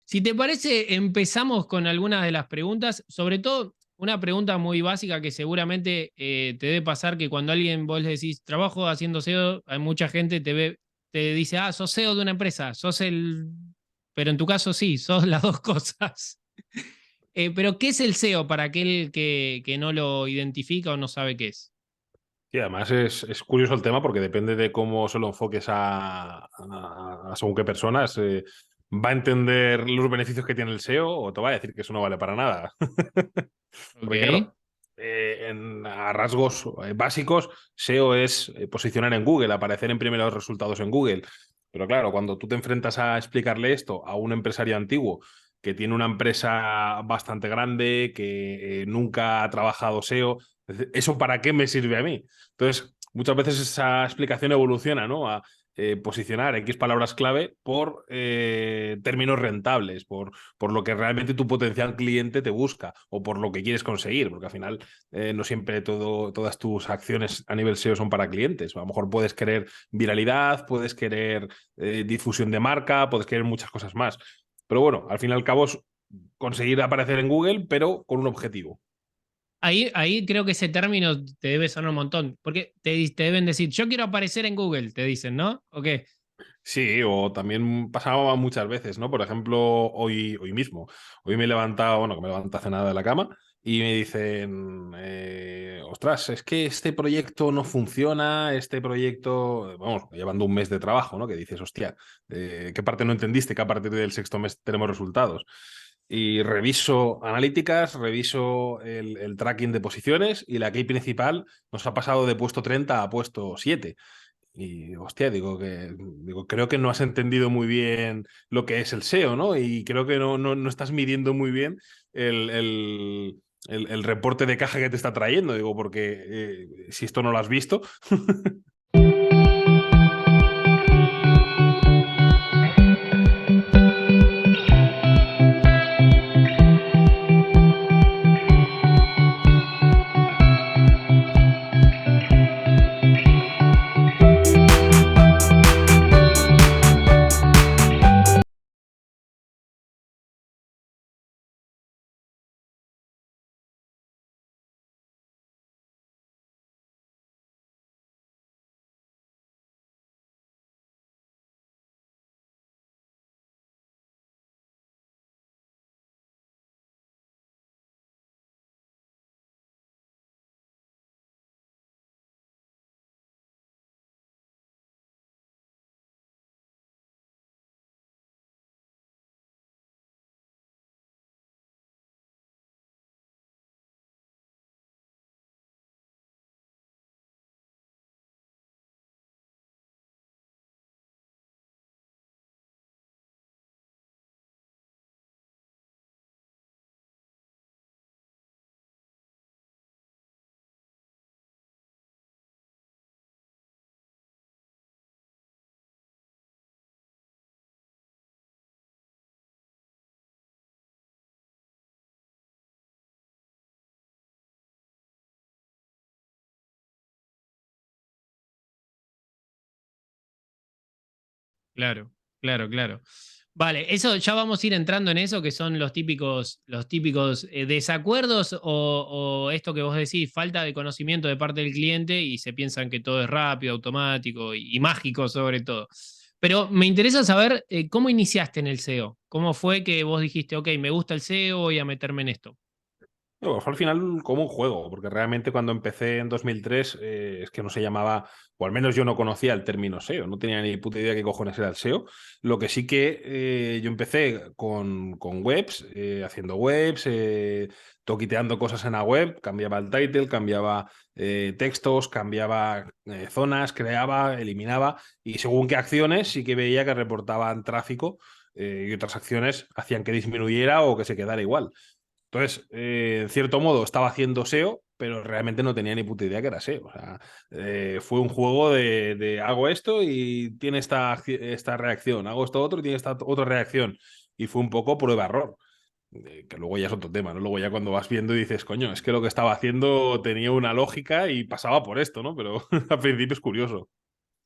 Si te parece, empezamos con algunas de las preguntas, sobre todo una pregunta muy básica que seguramente te debe pasar que cuando alguien vos le decís trabajo haciendo SEO, hay mucha gente te ve, te dice, ah, sos SEO de una empresa, sos el... Pero en tu caso sí, sos las dos cosas. Pero ¿qué es el SEO para aquel que no lo identifica o no sabe qué es? Y además es curioso el tema porque depende de cómo se lo enfoques a según qué personas, va a entender los beneficios que tiene el SEO o te va a decir que eso no vale para nada. Porque Ok. claro, a rasgos básicos, SEO es posicionar en Google, aparecer en primeros resultados en Google. Pero claro, cuando tú te enfrentas a explicarle esto a un empresario antiguo que tiene una empresa bastante grande, que nunca ha trabajado SEO, ¿eso para qué me sirve a mí? Entonces, muchas veces esa explicación evoluciona, ¿no? A posicionar X palabras clave por términos rentables, por lo que realmente tu potencial cliente te busca o por lo que quieres conseguir, porque al final no siempre todas tus acciones a nivel SEO son para clientes. A lo mejor puedes querer viralidad, puedes querer difusión de marca, puedes querer muchas cosas más. Pero bueno, al fin y al cabo es conseguir aparecer en Google, pero con un objetivo. Ahí creo que ese término te debe sonar un montón, porque te deben decir, yo quiero aparecer en Google, te dicen, ¿no? Ok. Sí, o también pasaba muchas veces, ¿no? Por ejemplo, hoy mismo. Hoy me he levantado, bueno, que me levanto hace nada de la cama, y me dicen, ostras, es que este proyecto no funciona, este proyecto, vamos, llevando un mes de trabajo, ¿no? Que dices, hostia, ¿qué parte no entendiste? Que a partir del sexto mes tenemos resultados. Y reviso analíticas, reviso el tracking de posiciones y la key principal nos ha pasado de puesto 30 a puesto 7. Y hostia, digo, creo que no has entendido muy bien lo que es el SEO, ¿no? Y creo que no estás midiendo muy bien el, el, el reporte de caja que te está trayendo. Digo, porque si esto no lo has visto. Claro, claro, claro. Vale, eso ya vamos a ir entrando en eso, que son los típicos desacuerdos o esto que vos decís, falta de conocimiento de parte del cliente y se piensan que todo es rápido, automático y mágico sobre todo. Pero me interesa saber cómo iniciaste en el SEO. ¿Cómo fue que vos dijiste, ok, me gusta el SEO, voy a meterme en esto? No, fue al final como un juego, porque realmente cuando empecé en 2003 es que no se llamaba, o al menos yo no conocía el término SEO, no tenía ni puta idea qué cojones era el SEO. Lo que sí que yo empecé con webs, haciendo webs, toquiteando cosas en la web, cambiaba el title, cambiaba textos, cambiaba zonas, creaba, eliminaba, y según qué acciones sí que veía que reportaban tráfico y otras acciones hacían que disminuyera o que se quedara igual. Entonces, en cierto modo, estaba haciendo SEO, pero realmente no tenía ni puta idea que era SEO. O sea, fue un juego de hago esto y tiene esta reacción, hago esto otro y tiene esta otra reacción. Y fue un poco prueba-error, que luego ya es otro tema, ¿no? Luego ya cuando vas viendo y dices, coño, es que lo que estaba haciendo tenía una lógica y pasaba por esto, ¿no? Pero al principio es curioso.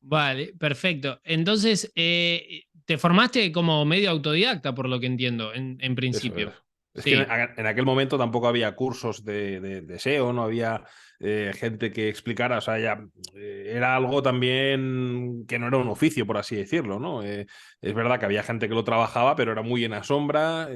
Vale, perfecto. Entonces, te formaste como medio autodidacta, por lo que entiendo, en Eso es. principio. Es que Sí. en aquel momento tampoco había cursos de SEO, no había gente que explicara, o sea, ya era algo también que no era un oficio, por así decirlo, ¿no? Es verdad que había gente que lo trabajaba, pero era muy en la sombra,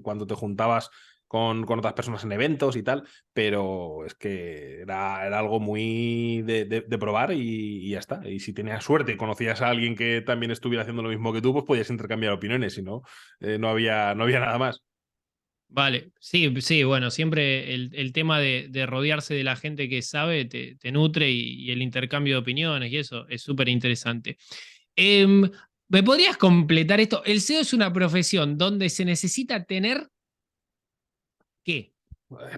cuando te juntabas con otras personas en eventos y tal, pero es que era algo muy de probar y ya está. Y si tenías suerte y conocías a alguien que también estuviera haciendo lo mismo que tú, pues podías intercambiar opiniones, si no, no había nada más. Vale, sí, sí, bueno, siempre el tema de rodearse de la gente que sabe te nutre y el intercambio de opiniones y eso es súper interesante. Em, ¿Me podrías completar esto? El SEO es una profesión donde se necesita tener, ¿qué?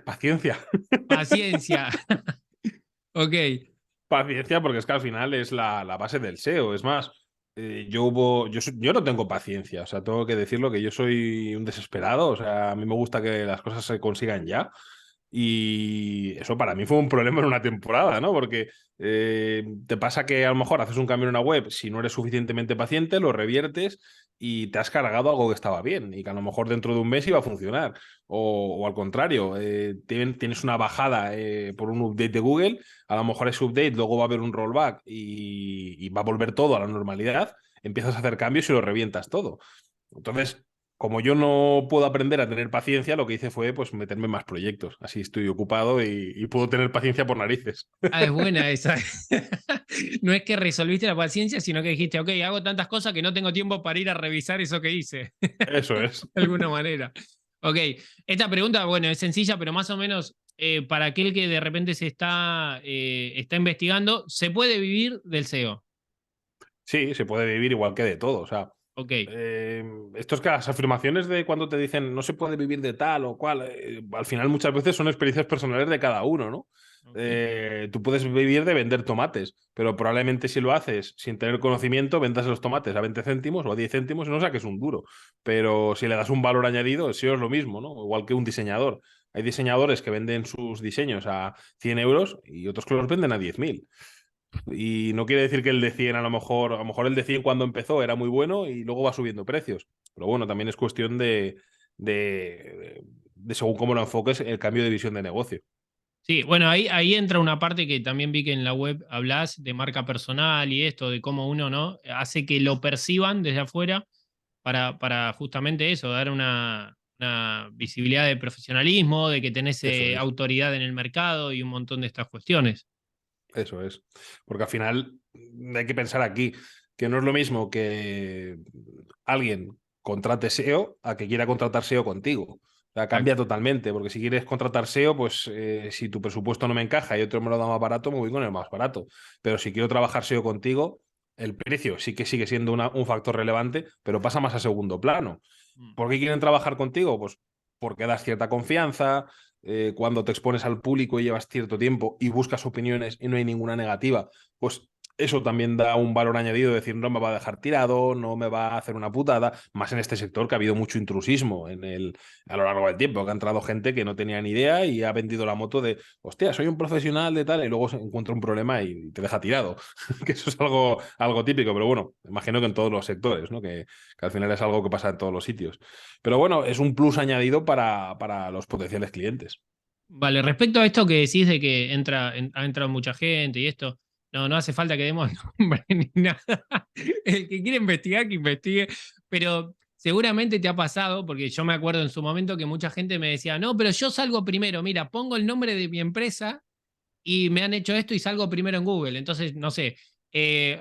Paciencia. Paciencia. Ok. Paciencia, porque es que al final es la base del SEO. Es más, yo no tengo paciencia. O sea, tengo que decirlo que yo soy un desesperado. O sea, a mí me gusta que las cosas se consigan ya. Y eso para mí fue un problema en una temporada, ¿no? Porque te pasa que a lo mejor haces un cambio en una web, si no eres suficientemente paciente, lo reviertes y te has cargado algo que estaba bien y que a lo mejor dentro de un mes iba a funcionar. O al contrario, tienes una bajada por un update de Google, a lo mejor ese update luego va a haber un rollback y va a volver todo a la normalidad, empiezas a hacer cambios y lo revientas todo. Entonces, como yo no puedo aprender a tener paciencia, lo que hice fue pues meterme en más proyectos. Así estoy ocupado y puedo tener paciencia por narices. Ah, es buena esa. No es que resolviste la paciencia, sino que dijiste, ok, hago tantas cosas que no tengo tiempo para ir a revisar eso que hice. Eso es. De alguna manera. Ok, esta pregunta, bueno, es sencilla, pero más o menos para aquel que de repente está investigando, ¿se puede vivir del SEO? Sí, se puede vivir igual que de todo. O sea, Ok, esto es que las afirmaciones de cuando te dicen no se puede vivir de tal o cual, al final muchas veces son experiencias personales de cada uno, ¿no? ok. Tú puedes vivir de vender tomates, pero probablemente si lo haces sin tener conocimiento, vendas los tomates a 20 céntimos o a 10 céntimos y no saques un duro. Pero si le das un valor añadido, el SEO es lo mismo, ¿no? Igual que un diseñador. Hay diseñadores que venden sus diseños a 100 euros y otros que los venden a 10.000. Y no quiere decir que el de 100 a lo mejor el de 100 cuando empezó era muy bueno y luego va subiendo precios. Pero bueno, también es cuestión de según cómo lo enfoques, el cambio de visión de negocio. Sí, bueno, ahí entra una parte que también vi que en la web hablas de marca personal y esto, de cómo uno, ¿no? Hace que lo perciban desde afuera para justamente eso, dar una visibilidad de profesionalismo, de que tenés Eso es, autoridad en el mercado y un montón de estas cuestiones. eso es. Porque al final hay que pensar aquí que no es lo mismo que alguien contrate SEO a que quiera contratar SEO contigo. O sea, cambia Exacto. totalmente, porque si quieres contratar SEO, pues si tu presupuesto no me encaja y otro me lo da más barato, me voy con el más barato. Pero si quiero trabajar SEO contigo, el precio sí que sigue siendo un factor relevante, pero pasa más a segundo plano. Mm. ¿Por qué quieren trabajar contigo? Pues porque das cierta confianza, cuando te expones al público y llevas cierto tiempo y buscas opiniones y no hay ninguna negativa, pues eso también da un valor añadido, decir, no me va a dejar tirado, no me va a hacer una putada, más en este sector que ha habido mucho intrusismo a lo largo del tiempo, que ha entrado gente que no tenía ni idea y ha vendido la moto de, hostia, soy un profesional de tal, y luego se encuentra un problema y te deja tirado, que eso es algo típico, pero bueno, imagino que en todos los sectores, ¿no? Que al final es algo que pasa en todos los sitios. Pero bueno, es un plus añadido para los potenciales clientes. Vale, respecto a esto que decís de que ha entrado mucha gente y esto, no hace falta que demos nombre ni nada. El que quiere investigar, que investigue. Pero seguramente te ha pasado, porque yo me acuerdo en su momento que mucha gente me decía, no, pero yo salgo primero, mira, pongo el nombre de mi empresa y me han hecho esto y salgo primero en Google. Entonces, no sé,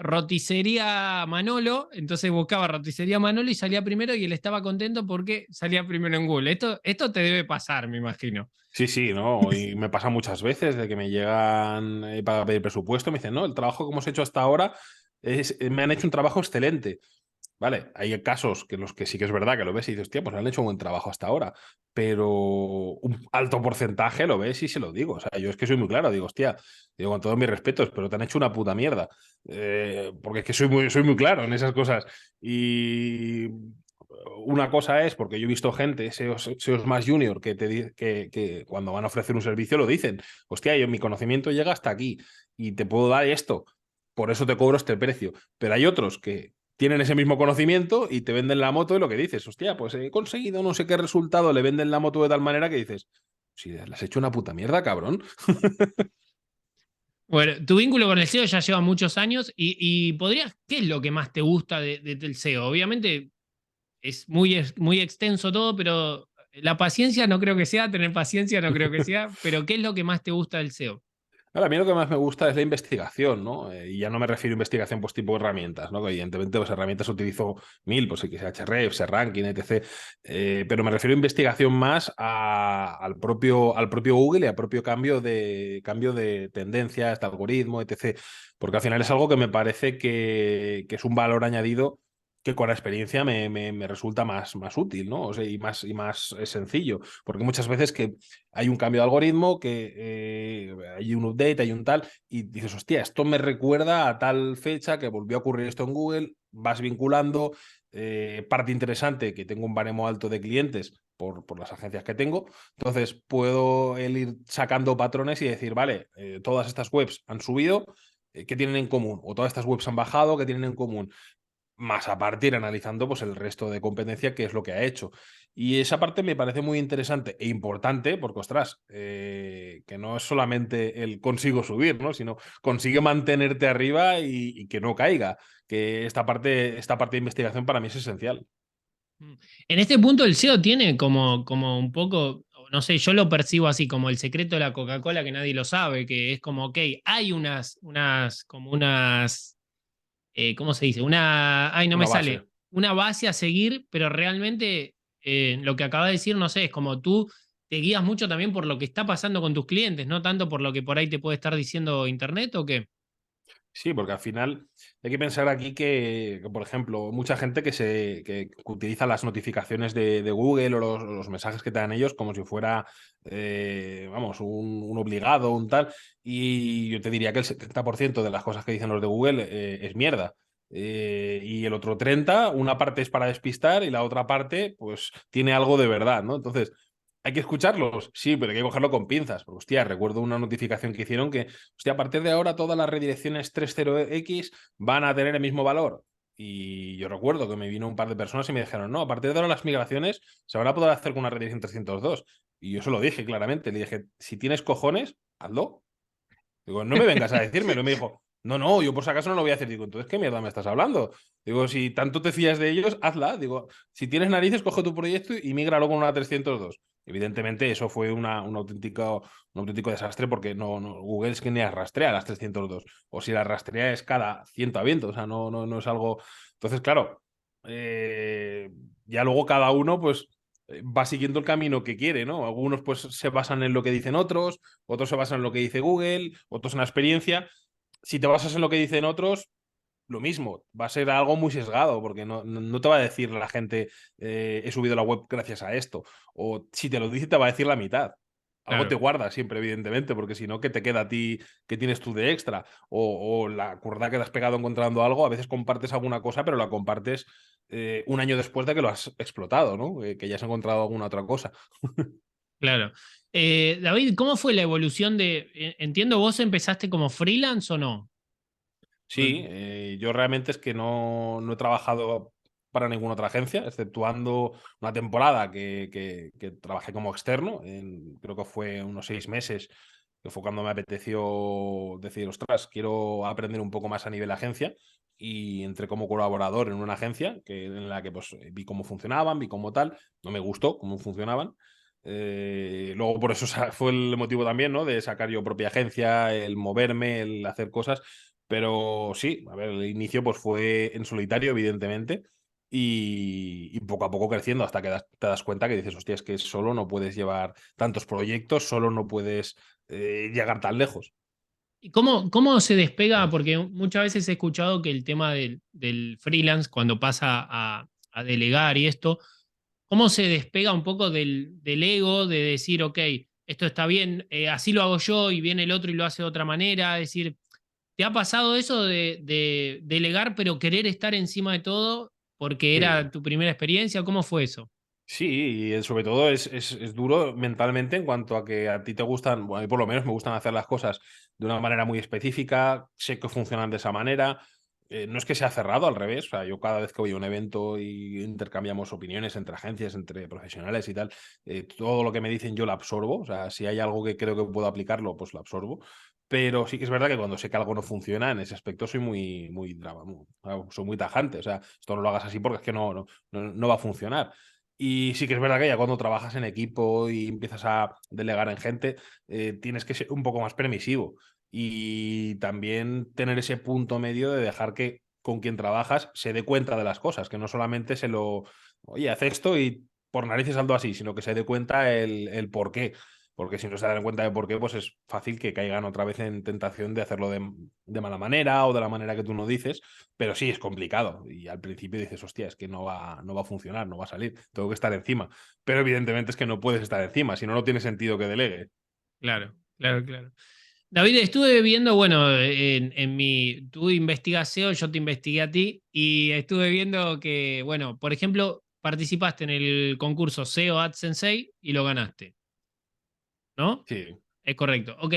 roticería Manolo, entonces buscaba roticería Manolo y salía primero y él estaba contento porque salía primero en Google. Esto te debe pasar, me imagino. Sí, sí, ¿no? Y me pasa muchas veces de que me llegan para pedir presupuesto, me dicen, no, el trabajo que hemos hecho hasta ahora me han hecho un trabajo excelente. Vale, hay casos que en los que sí que es verdad que lo ves y dices, hostia, pues han hecho un buen trabajo hasta ahora, pero un alto porcentaje lo ves y se lo digo. O sea, yo es que soy muy claro, digo, hostia, digo con todos mis respetos, pero te han hecho una puta mierda. Porque es que soy muy claro en esas cosas. Y una cosa es, porque yo he visto gente, SEOs más junior, que cuando van a ofrecer un servicio lo dicen, hostia, mi conocimiento llega hasta aquí y te puedo dar esto. por eso te cobro este precio. Pero hay otros que tienen ese mismo conocimiento y te venden la moto y lo que dices, hostia, pues he conseguido no sé qué resultado, le venden la moto de tal manera que dices, si le has hecho una puta mierda, cabrón. Bueno, tu vínculo con el SEO ya lleva muchos años y podrías, ¿qué es lo que más te gusta del SEO? Obviamente es muy extenso todo, pero la paciencia no creo que sea, tener paciencia no creo que sea, pero ¿qué es lo que más te gusta del SEO? Ahora, a mí lo que más me gusta es la investigación, ¿no? Y ya no me refiero a investigación pues tipo herramientas, ¿no? Que evidentemente pues herramientas utilizo mil, pues XHREF, Ranking, etc. Pero me refiero a investigación más al propio Google y al propio cambio de tendencia, este algoritmo, etc. Porque al final es algo que me parece que es un valor añadido que con la experiencia me resulta más útil, ¿no? O sea, y más sencillo. Porque muchas veces que hay un cambio de algoritmo, que hay un update, hay un tal, y dices, hostia, esto me recuerda a tal fecha que volvió a ocurrir esto en Google, vas vinculando, parte interesante, que tengo un baremo alto de clientes por las agencias que tengo, entonces puedo el ir sacando patrones y decir, vale, todas estas webs han subido, ¿qué tienen en común? O todas estas webs han bajado, ¿qué tienen en común? Más aparte ir analizando pues, el resto de competencia, qué es lo que ha hecho. Y esa parte me parece muy interesante e importante porque, ostras, que no es solamente el consigo subir, ¿no? Sino consigue mantenerte arriba y que no caiga. Que esta parte de investigación para mí es esencial. En este punto el SEO tiene como un poco, no sé, yo lo percibo así, como el secreto de la Coca-Cola que nadie lo sabe, que es como, ok, hay como unas ¿cómo se dice? Ay, no me Una base. sale, una base a seguir, pero realmente lo que acabas de decir, no sé, es como tú te guías mucho también por lo que está pasando con tus clientes, no tanto por lo que por ahí te puede estar diciendo internet o qué. Sí, porque al final hay que pensar aquí por ejemplo, mucha gente que utiliza las notificaciones de Google o los mensajes que te dan ellos como si fuera, vamos, un obligado, un tal. Y yo te diría que el 70% de las cosas que dicen los de Google es mierda. Y el otro 30%, una parte es para despistar y la otra parte, pues, tiene algo de verdad, ¿no? Entonces, ¿hay que escucharlos? Sí, pero hay que cogerlo con pinzas. Porque, hostia, recuerdo una notificación que hicieron que, hostia, a partir de ahora todas las redirecciones 30X van a tener el mismo valor. Y yo recuerdo que me vino un par de personas y me dijeron, no, a partir de ahora las migraciones se van a poder hacer con una redirección 302. Y yo se lo dije claramente. Le dije, si tienes cojones, hazlo. Digo, no me vengas a decírmelo. Y me dijo, no, no, yo por si acaso no lo voy a hacer. Digo, entonces, ¿qué mierda me estás hablando? Digo, si tanto te fías de ellos, hazla. Digo, si tienes narices, coge tu proyecto y mígralo con una 302. Evidentemente, eso fue un auténtico desastre porque Google es que ni las rastrea las 302. O si las rastrea es cada ciento a viento. O sea, no es algo. Entonces, claro, eh, ya luego cada uno, pues va siguiendo el camino que quiere, ¿no? Algunos pues se basan en lo que dicen otros se basan en lo que dice Google, otros en la experiencia. Si te basas en lo que dicen otros, lo mismo, va a ser algo muy sesgado, porque no te va a decir la gente, he subido la web gracias a esto. O si te lo dice, te va a decir la mitad. Algo te Claro. guarda siempre, evidentemente, porque si no, ¿qué te queda a ti? ¿Qué tienes tú de extra? O la cuerda que te has pegado encontrando algo, a veces compartes alguna cosa, pero la compartes un año después de que lo has explotado, ¿no? Que ya has encontrado alguna otra cosa. Claro. David, ¿cómo fue la evolución entiendo, vos empezaste como freelance o no? Sí, yo realmente es que no he trabajado para ninguna otra agencia, exceptuando una temporada que trabajé como externo, creo que fue unos 6 meses, que fue cuando me apeteció decir, ostras, quiero aprender un poco más a nivel agencia, y entré como colaborador en una agencia en la que pues, vi cómo funcionaban, vi cómo tal, no me gustó cómo funcionaban. Luego por eso fue el motivo también, ¿no? De sacar yo propia agencia, el moverme, el hacer cosas. Pero sí, a ver, el inicio pues fue en solitario, evidentemente, y poco a poco creciendo hasta que te das cuenta que dices, hostia, es que solo no puedes llevar tantos proyectos, solo no puedes llegar tan lejos. ¿Y cómo se despega? Porque muchas veces he escuchado que el tema del freelance, cuando pasa a delegar y esto, ¿cómo se despega un poco del ego de decir, ok, esto está bien, así lo hago yo y viene el otro y lo hace de otra manera? Es decir, ¿te ha pasado eso de delegar pero querer estar encima de todo porque Sí. era tu primera experiencia? ¿Cómo fue eso? Sí, y sobre todo es duro mentalmente en cuanto a que a ti te gustan, bueno, a mí por lo menos me gustan hacer las cosas de una manera muy específica, sé que funcionan de esa manera. No es que sea cerrado, al revés. O sea, yo cada vez que voy a un evento y intercambiamos opiniones entre agencias, entre profesionales y tal, todo lo que me dicen yo lo absorbo. O sea, si hay algo que creo que puedo aplicarlo, pues lo absorbo. Pero sí que es verdad que cuando sé que algo no funciona, en ese aspecto soy soy muy tajante. O sea, esto no lo hagas así porque es que no va a funcionar. Y sí que es verdad que ya cuando trabajas en equipo y empiezas a delegar en gente, tienes que ser un poco más permisivo y también tener ese punto medio de dejar que con quien trabajas se dé cuenta de las cosas, que no solamente oye, haz esto y por narices saldo así, sino que se dé cuenta el por qué. Porque si no se dan cuenta de por qué, pues es fácil que caigan otra vez en tentación de hacerlo de mala manera o de la manera que tú no dices. Pero sí, es complicado. Y al principio dices, hostia, es que no va a funcionar, no va a salir, tengo que estar encima. Pero evidentemente es que no puedes estar encima, si no, no tiene sentido que delegue. Claro, claro, claro. David, estuve viendo, bueno, tú investigas SEO, yo te investigué a ti, y estuve viendo que, bueno, por ejemplo, participaste en el concurso SEO Ad Sensei y lo ganaste, ¿no? Sí. Es correcto. Ok,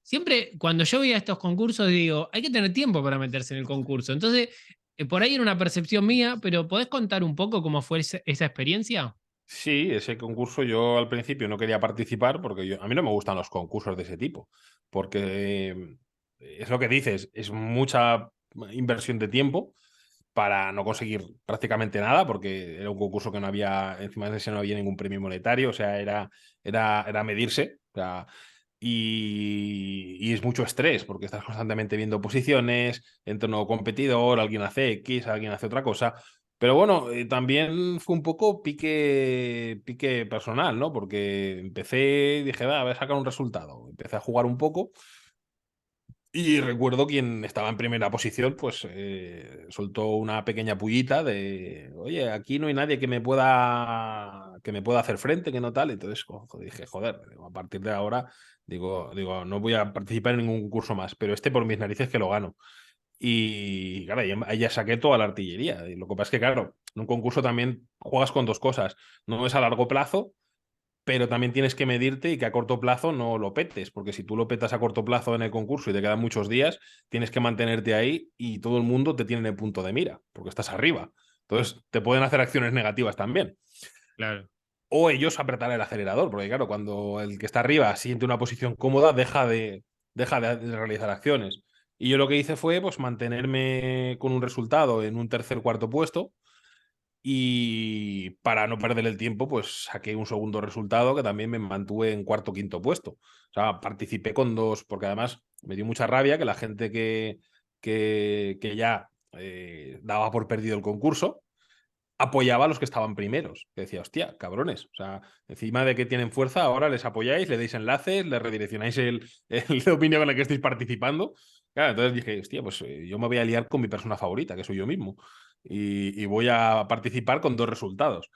siempre cuando yo voy a estos concursos digo, hay que tener tiempo para meterse en el concurso. Entonces, por ahí era una percepción mía, pero ¿podés contar un poco cómo fue esa experiencia? Sí, ese concurso yo al principio no quería participar porque a mí no me gustan los concursos de ese tipo, porque es lo que dices, es mucha inversión de tiempo para no conseguir prácticamente nada, porque era un concurso que no había, encima de ese no había ningún premio monetario, o sea, era medirse, o sea, y es mucho estrés, porque estás constantemente viendo posiciones, entra un nuevo competidor, alguien hace X, alguien hace otra cosa. Pero bueno, también fue un poco pique personal, ¿no? Porque empecé, dije, va, voy a sacar un resultado. Empecé a jugar un poco y recuerdo quien estaba en primera posición, pues soltó una pequeña pullita de, oye, aquí no hay nadie que me pueda hacer frente, que no tal. Entonces dije, joder, digo, a partir de ahora, digo, no voy a participar en ningún curso más, pero este por mis narices que lo gano. Y claro, ahí ya saqué toda la artillería. Y lo que pasa es que, claro, en un concurso también juegas con dos cosas. No es a largo plazo, pero también tienes que medirte y que a corto plazo no lo petes, porque si tú lo petas a corto plazo en el concurso y te quedan muchos días, tienes que mantenerte ahí y todo el mundo te tiene en el punto de mira, porque estás arriba. Entonces, te pueden hacer acciones negativas también. Claro. O ellos apretar el acelerador, porque claro, cuando el que está arriba siente una posición cómoda, deja de realizar acciones. Y yo lo que hice fue pues mantenerme con un resultado en un tercer cuarto puesto y para no perder el tiempo, pues saqué un segundo resultado que también me mantuve en cuarto quinto puesto. O sea, participé con dos, porque además me dio mucha rabia que la gente que ya daba por perdido el concurso apoyaba a los que estaban primeros. Que decía, hostia, cabrones. O sea, encima de que tienen fuerza, ahora les apoyáis, le dais enlaces, le redireccionáis el dominio con el que estáis participando. Claro, entonces dije, hostia, pues yo me voy a liar con mi persona favorita, que soy yo mismo. Y voy a participar con dos resultados.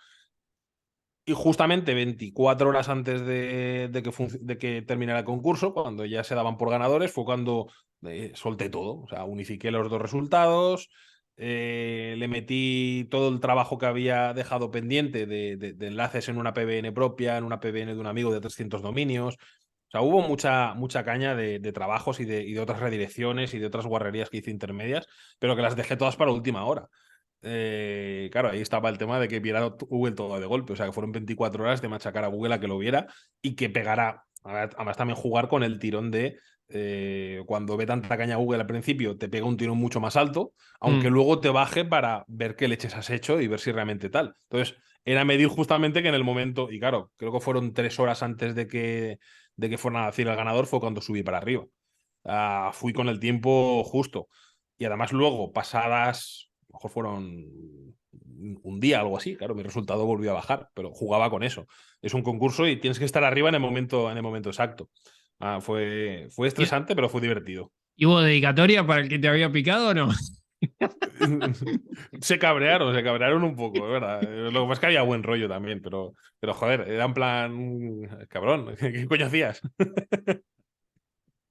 Y justamente 24 horas antes de que terminara el concurso, cuando ya se daban por ganadores, fue cuando solté todo. O sea, unifiqué los dos resultados, le metí todo el trabajo que había dejado pendiente de enlaces en una PBN propia, en una PBN de un amigo de 300 dominios. O sea, hubo mucha caña de trabajos y de otras redirecciones y de otras guarrerías que hice intermedias, pero que las dejé todas para última hora. Claro, ahí estaba el tema de que viera Google todo de golpe, o sea, que fueron 24 horas de machacar a Google a que lo viera y que pegara, además también jugar con el tirón de cuando ve tanta caña Google al principio, te pega un tirón mucho más alto, aunque Mm, luego te baje para ver qué leches has hecho y ver si realmente tal. Entonces, era medir justamente que en el momento, y claro, creo que fueron 3 horas antes de que fueran a decir el ganador, fue cuando subí para arriba. Fui con el tiempo justo. Y además luego, pasadas, a lo mejor fueron un día, algo así, claro, mi resultado volvió a bajar, pero jugaba con eso. Es un concurso y tienes que estar arriba en el momento exacto. Fue ¿Y, estresante, pero fue divertido. y hubo dedicatoria para el que te había picado o no? Se cabrearon un poco, es verdad. Lo que pasa es que había buen rollo también, pero joder, era en plan, cabrón, ¿qué coño hacías?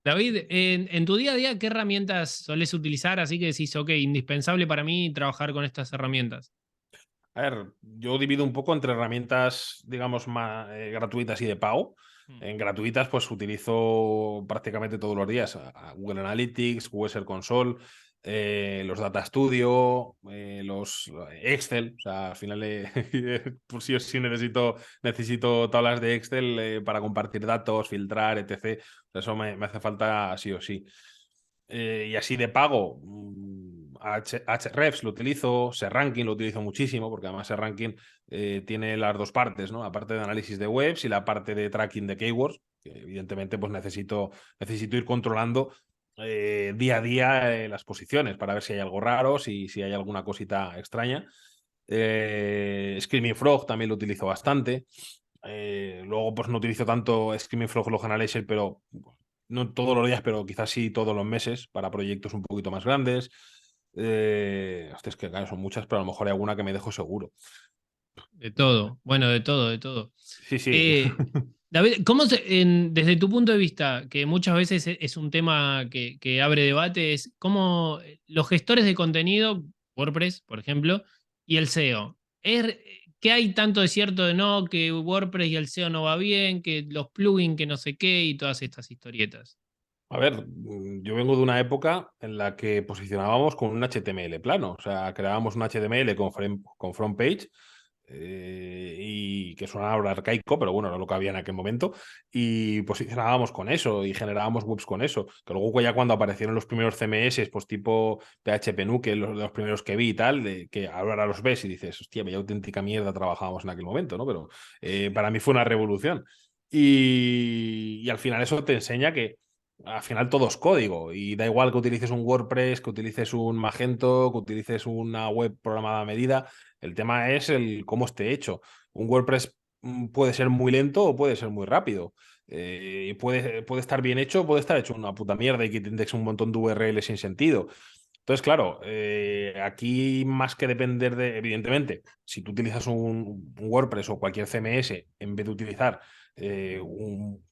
David, en tu día a día, ¿qué herramientas solés utilizar? Así que decís, ok, indispensable para mí trabajar con estas herramientas. A ver, yo divido un poco entre herramientas, digamos, más gratuitas y de pago. En gratuitas, pues utilizo prácticamente todos los días a Google Analytics, Google Search Console, los Data Studio, los Excel. O sea, al final, pues sí o sí necesito tablas de Excel para compartir datos, filtrar, etc. O sea, eso me hace falta sí o sí. Y así de pago, Ahrefs lo utilizo, SERranking lo utilizo muchísimo, porque además SERranking tiene las dos partes, ¿no? La parte de análisis de webs y la parte de tracking de keywords, que evidentemente pues necesito ir controlando día a día las posiciones para ver si hay algo raro, si hay alguna cosita extraña. Screaming Frog también lo utilizo bastante. Luego, pues no utilizo tanto Screaming Frog Log Analyzer, pero no todos los días, pero quizás sí todos los meses para proyectos un poquito más grandes. Hostia, es que claro, son muchas, pero a lo mejor hay alguna que me dejo seguro. De todo, bueno, de todo, de todo. Sí, sí. Eh, David, desde tu punto de vista, que muchas veces es un tema que abre debate, es cómo los gestores de contenido, WordPress, por ejemplo, y el SEO, ¿qué hay tanto de cierto de no, que WordPress y el SEO no va bien, que los plugins, que no sé qué, y todas estas historietas? A ver, yo vengo de una época en la que posicionábamos con un HTML plano, o sea, creábamos un HTML con front page y que suena ahora arcaico, pero bueno, era lo que había en aquel momento, y posicionábamos con eso y generábamos webs con eso, que luego ya cuando aparecieron los primeros CMS, pues tipo PHP Nuke, los primeros que vi y tal, que ahora los ves y dices, hostia, vaya auténtica mierda trabajábamos en aquel momento, ¿no? Pero para mí fue una revolución. Y al final eso te enseña que al final todo es código y da igual que utilices un WordPress, que utilices un Magento, que utilices una web programada a medida. El tema es el cómo esté hecho. Un WordPress puede ser muy lento o puede ser muy rápido. Puede estar bien hecho, puede estar hecho una puta mierda y que te indexe un montón de URLs sin sentido. Entonces, claro, aquí más que depender de, evidentemente, si tú utilizas un WordPress o cualquier CMS, en vez de utilizar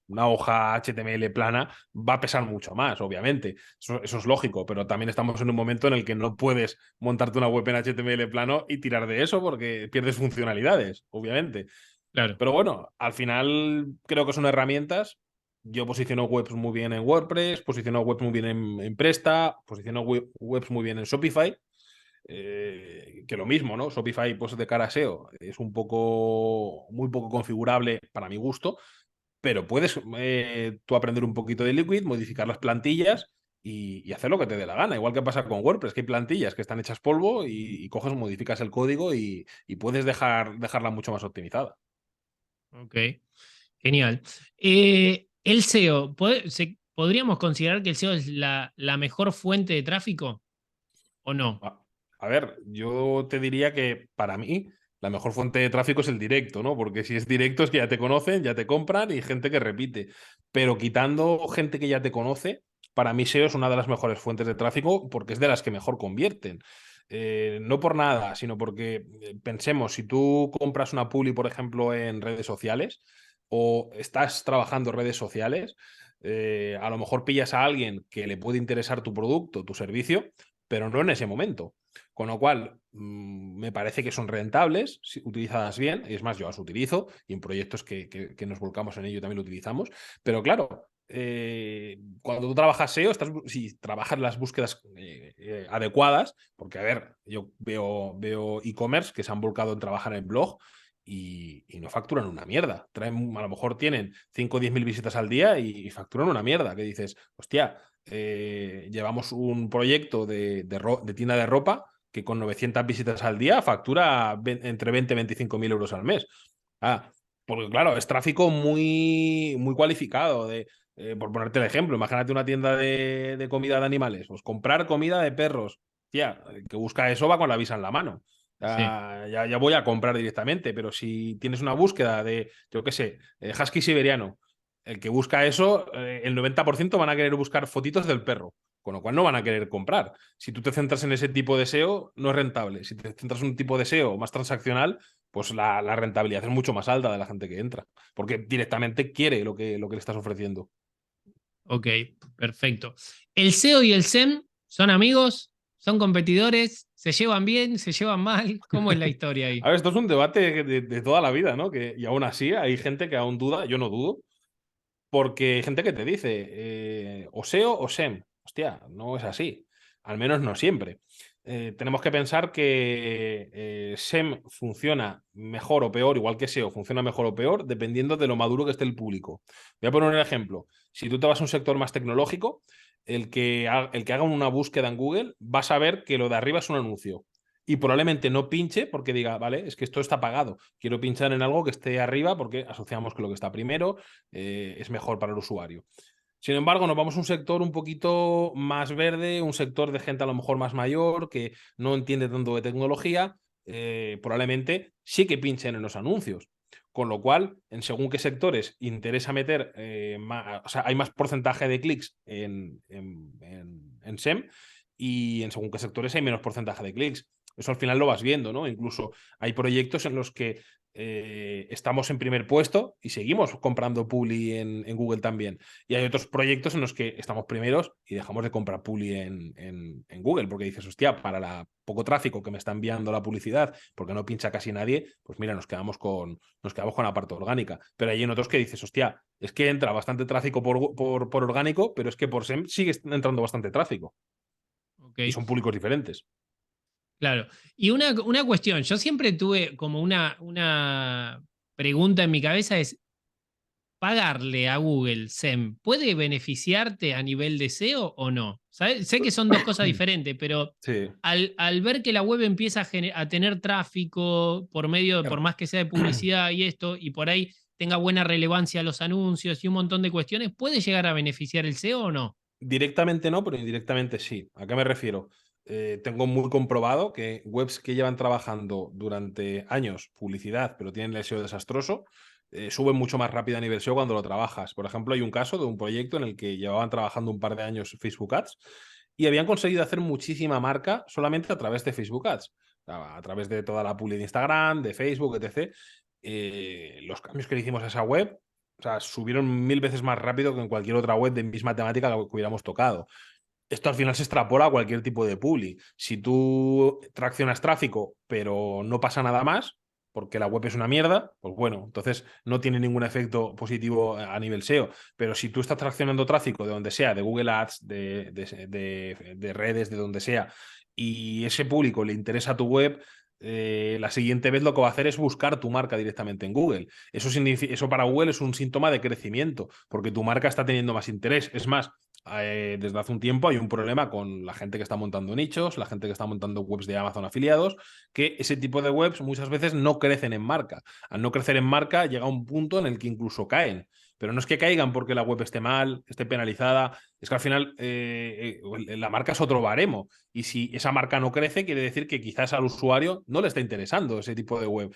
una hoja HTML plana, va a pesar mucho más, obviamente. Eso es lógico, pero también estamos en un momento en el que no puedes montarte una web en HTML plano y tirar de eso porque pierdes funcionalidades, obviamente. Claro. Pero bueno, al final creo que son herramientas. Yo posiciono webs muy bien en WordPress, posiciono webs muy bien en Presta, posiciono webs muy bien en Shopify. Que lo mismo, ¿no? Shopify, pues de cara a SEO, es muy poco configurable para mi gusto, pero puedes tú aprender un poquito de Liquid, modificar las plantillas y hacer lo que te dé la gana. Igual que pasa con WordPress, que hay plantillas que están hechas polvo y coges, modificas el código y puedes dejarla mucho más optimizada. Ok, genial. El SEO, ¿podríamos considerar que el SEO es la mejor fuente de tráfico o no? A ver, yo te diría que para mí la mejor fuente de tráfico es el directo, ¿no? Porque si es directo es que ya te conocen, ya te compran y gente que repite. Pero quitando gente que ya te conoce, para mí SEO es una de las mejores fuentes de tráfico porque es de las que mejor convierten. No por nada, sino porque pensemos, si tú compras una publi, por ejemplo, en redes sociales o estás trabajando en redes sociales, a lo mejor pillas a alguien que le puede interesar tu producto, tu servicio, pero no en ese momento. Con lo cual, me parece que son rentables si utilizadas bien. Y es más, yo las utilizo y en proyectos que nos volcamos en ello también lo utilizamos. Pero claro, cuando tú trabajas SEO, si trabajas las búsquedas adecuadas, porque a ver, yo veo e-commerce que se han volcado en trabajar en blog y no facturan una mierda. A lo mejor tienen 5 o 10 mil visitas al día y facturan una mierda. Que dices, hostia, llevamos un proyecto de tienda de ropa que con 900 visitas al día factura entre 20 y 25 mil euros al mes. Ah, porque claro, es tráfico muy, muy cualificado. Por ponerte el ejemplo, imagínate una tienda de comida de animales, pues comprar comida de perros. Tía, el que busca eso va con la visa en la mano. Sí. Ya voy a comprar directamente, pero si tienes una búsqueda de, yo qué sé, husky siberiano, el que busca eso, el 90% van a querer buscar fotitos del perro, con lo cual no van a querer comprar. Si tú te centras en ese tipo de SEO, no es rentable. Si te centras en un tipo de SEO más transaccional, pues la rentabilidad es mucho más alta de la gente que entra, porque directamente quiere lo que le estás ofreciendo. Ok, perfecto. ¿El SEO y el SEM son amigos? ¿Son competidores? ¿Se llevan bien? ¿Se llevan mal? ¿Cómo es la historia ahí? A ver, esto es un debate de toda la vida, ¿no? Y aún así hay gente que aún duda, yo no dudo, porque hay gente que te dice o SEO o SEM. Hostia, no es así. Al menos no siempre. Tenemos que pensar que SEM funciona mejor o peor, igual que SEO funciona mejor o peor, dependiendo de lo maduro que esté el público. Voy a poner un ejemplo. Si tú te vas a un sector más tecnológico, el que haga una búsqueda en Google va a saber que lo de arriba es un anuncio. Y probablemente no pinche porque diga, vale, es que esto está pagado. Quiero pinchar en algo que esté arriba porque asociamos que lo que está primero es mejor para el usuario. Sin embargo, nos vamos a un sector un poquito más verde, un sector de gente a lo mejor más mayor, que no entiende tanto de tecnología, probablemente sí que pinchen en los anuncios. Con lo cual, en según qué sectores interesa meter, o sea, hay más porcentaje de clics en SEM y en según qué sectores hay menos porcentaje de clics. Eso al final lo vas viendo, ¿no? Incluso hay proyectos en los que estamos en primer puesto y seguimos comprando Publi en Google también. Y hay otros proyectos en los que estamos primeros y dejamos de comprar Publi en Google, porque dices, hostia, para el poco tráfico que me está enviando la publicidad, porque no pincha casi nadie, pues mira, nos quedamos con la parte orgánica. Pero hay en otros que dices, hostia, es que entra bastante tráfico por orgánico, pero es que por SEM sigue entrando bastante tráfico. Ok, Y son públicos diferentes. claro. Y una cuestión, yo siempre tuve como una pregunta en mi cabeza es, ¿pagarle a Google SEM puede beneficiarte a nivel de SEO o no? Sé que son dos cosas diferentes, pero Sí. al ver que la web empieza a tener tráfico por medio, por Claro. más que sea de publicidad y esto, y por ahí tenga buena relevancia los anuncios y un montón de cuestiones, ¿puede llegar a beneficiar el SEO o no? Directamente no, pero indirectamente sí. ¿A qué me refiero? Tengo muy comprobado que webs que llevan trabajando durante años publicidad, pero tienen el SEO desastroso, suben mucho más rápido a nivel SEO cuando lo trabajas. Por ejemplo, hay un caso de un proyecto en el que llevaban trabajando un par de años Facebook Ads y habían conseguido hacer muchísima marca solamente a través de Facebook Ads, a través de toda la publi de Instagram, de Facebook, etc. Los cambios que le hicimos a esa web, o sea, subieron 1000 veces más rápido que en cualquier otra web de misma temática que hubiéramos tocado. Esto al final se extrapola a cualquier tipo de publi. Si tú traccionas tráfico, pero no pasa nada más, porque la web es una mierda, pues bueno, entonces no tiene ningún efecto positivo a nivel SEO. Pero si tú estás traccionando tráfico de donde sea, de Google Ads, de redes, de donde sea, y ese público le interesa tu web, la siguiente vez lo que va a hacer es buscar tu marca directamente en Google. Eso para Google es un síntoma de crecimiento, porque tu marca está teniendo más interés. Es más, desde hace un tiempo hay un problema con la gente que está montando nichos, la gente que está montando webs de Amazon afiliados, que ese tipo de webs muchas veces no crecen en marca. Al no crecer en marca llega un punto en el que incluso caen. Pero no es que caigan porque la web esté mal, esté penalizada, es que al final la marca es otro baremo. Y si esa marca no crece, quiere decir que quizás al usuario no le está interesando ese tipo de web.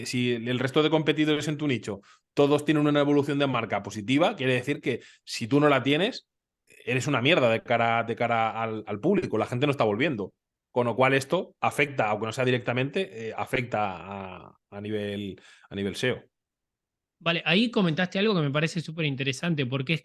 Si el resto de competidores en tu nicho todos tienen una evolución de marca positiva, quiere decir que si tú no la tienes, eres una mierda de cara al público, la gente no está volviendo. Con lo cual esto afecta, aunque no sea directamente, afecta a nivel SEO. Vale, ahí comentaste algo que me parece súper interesante, porque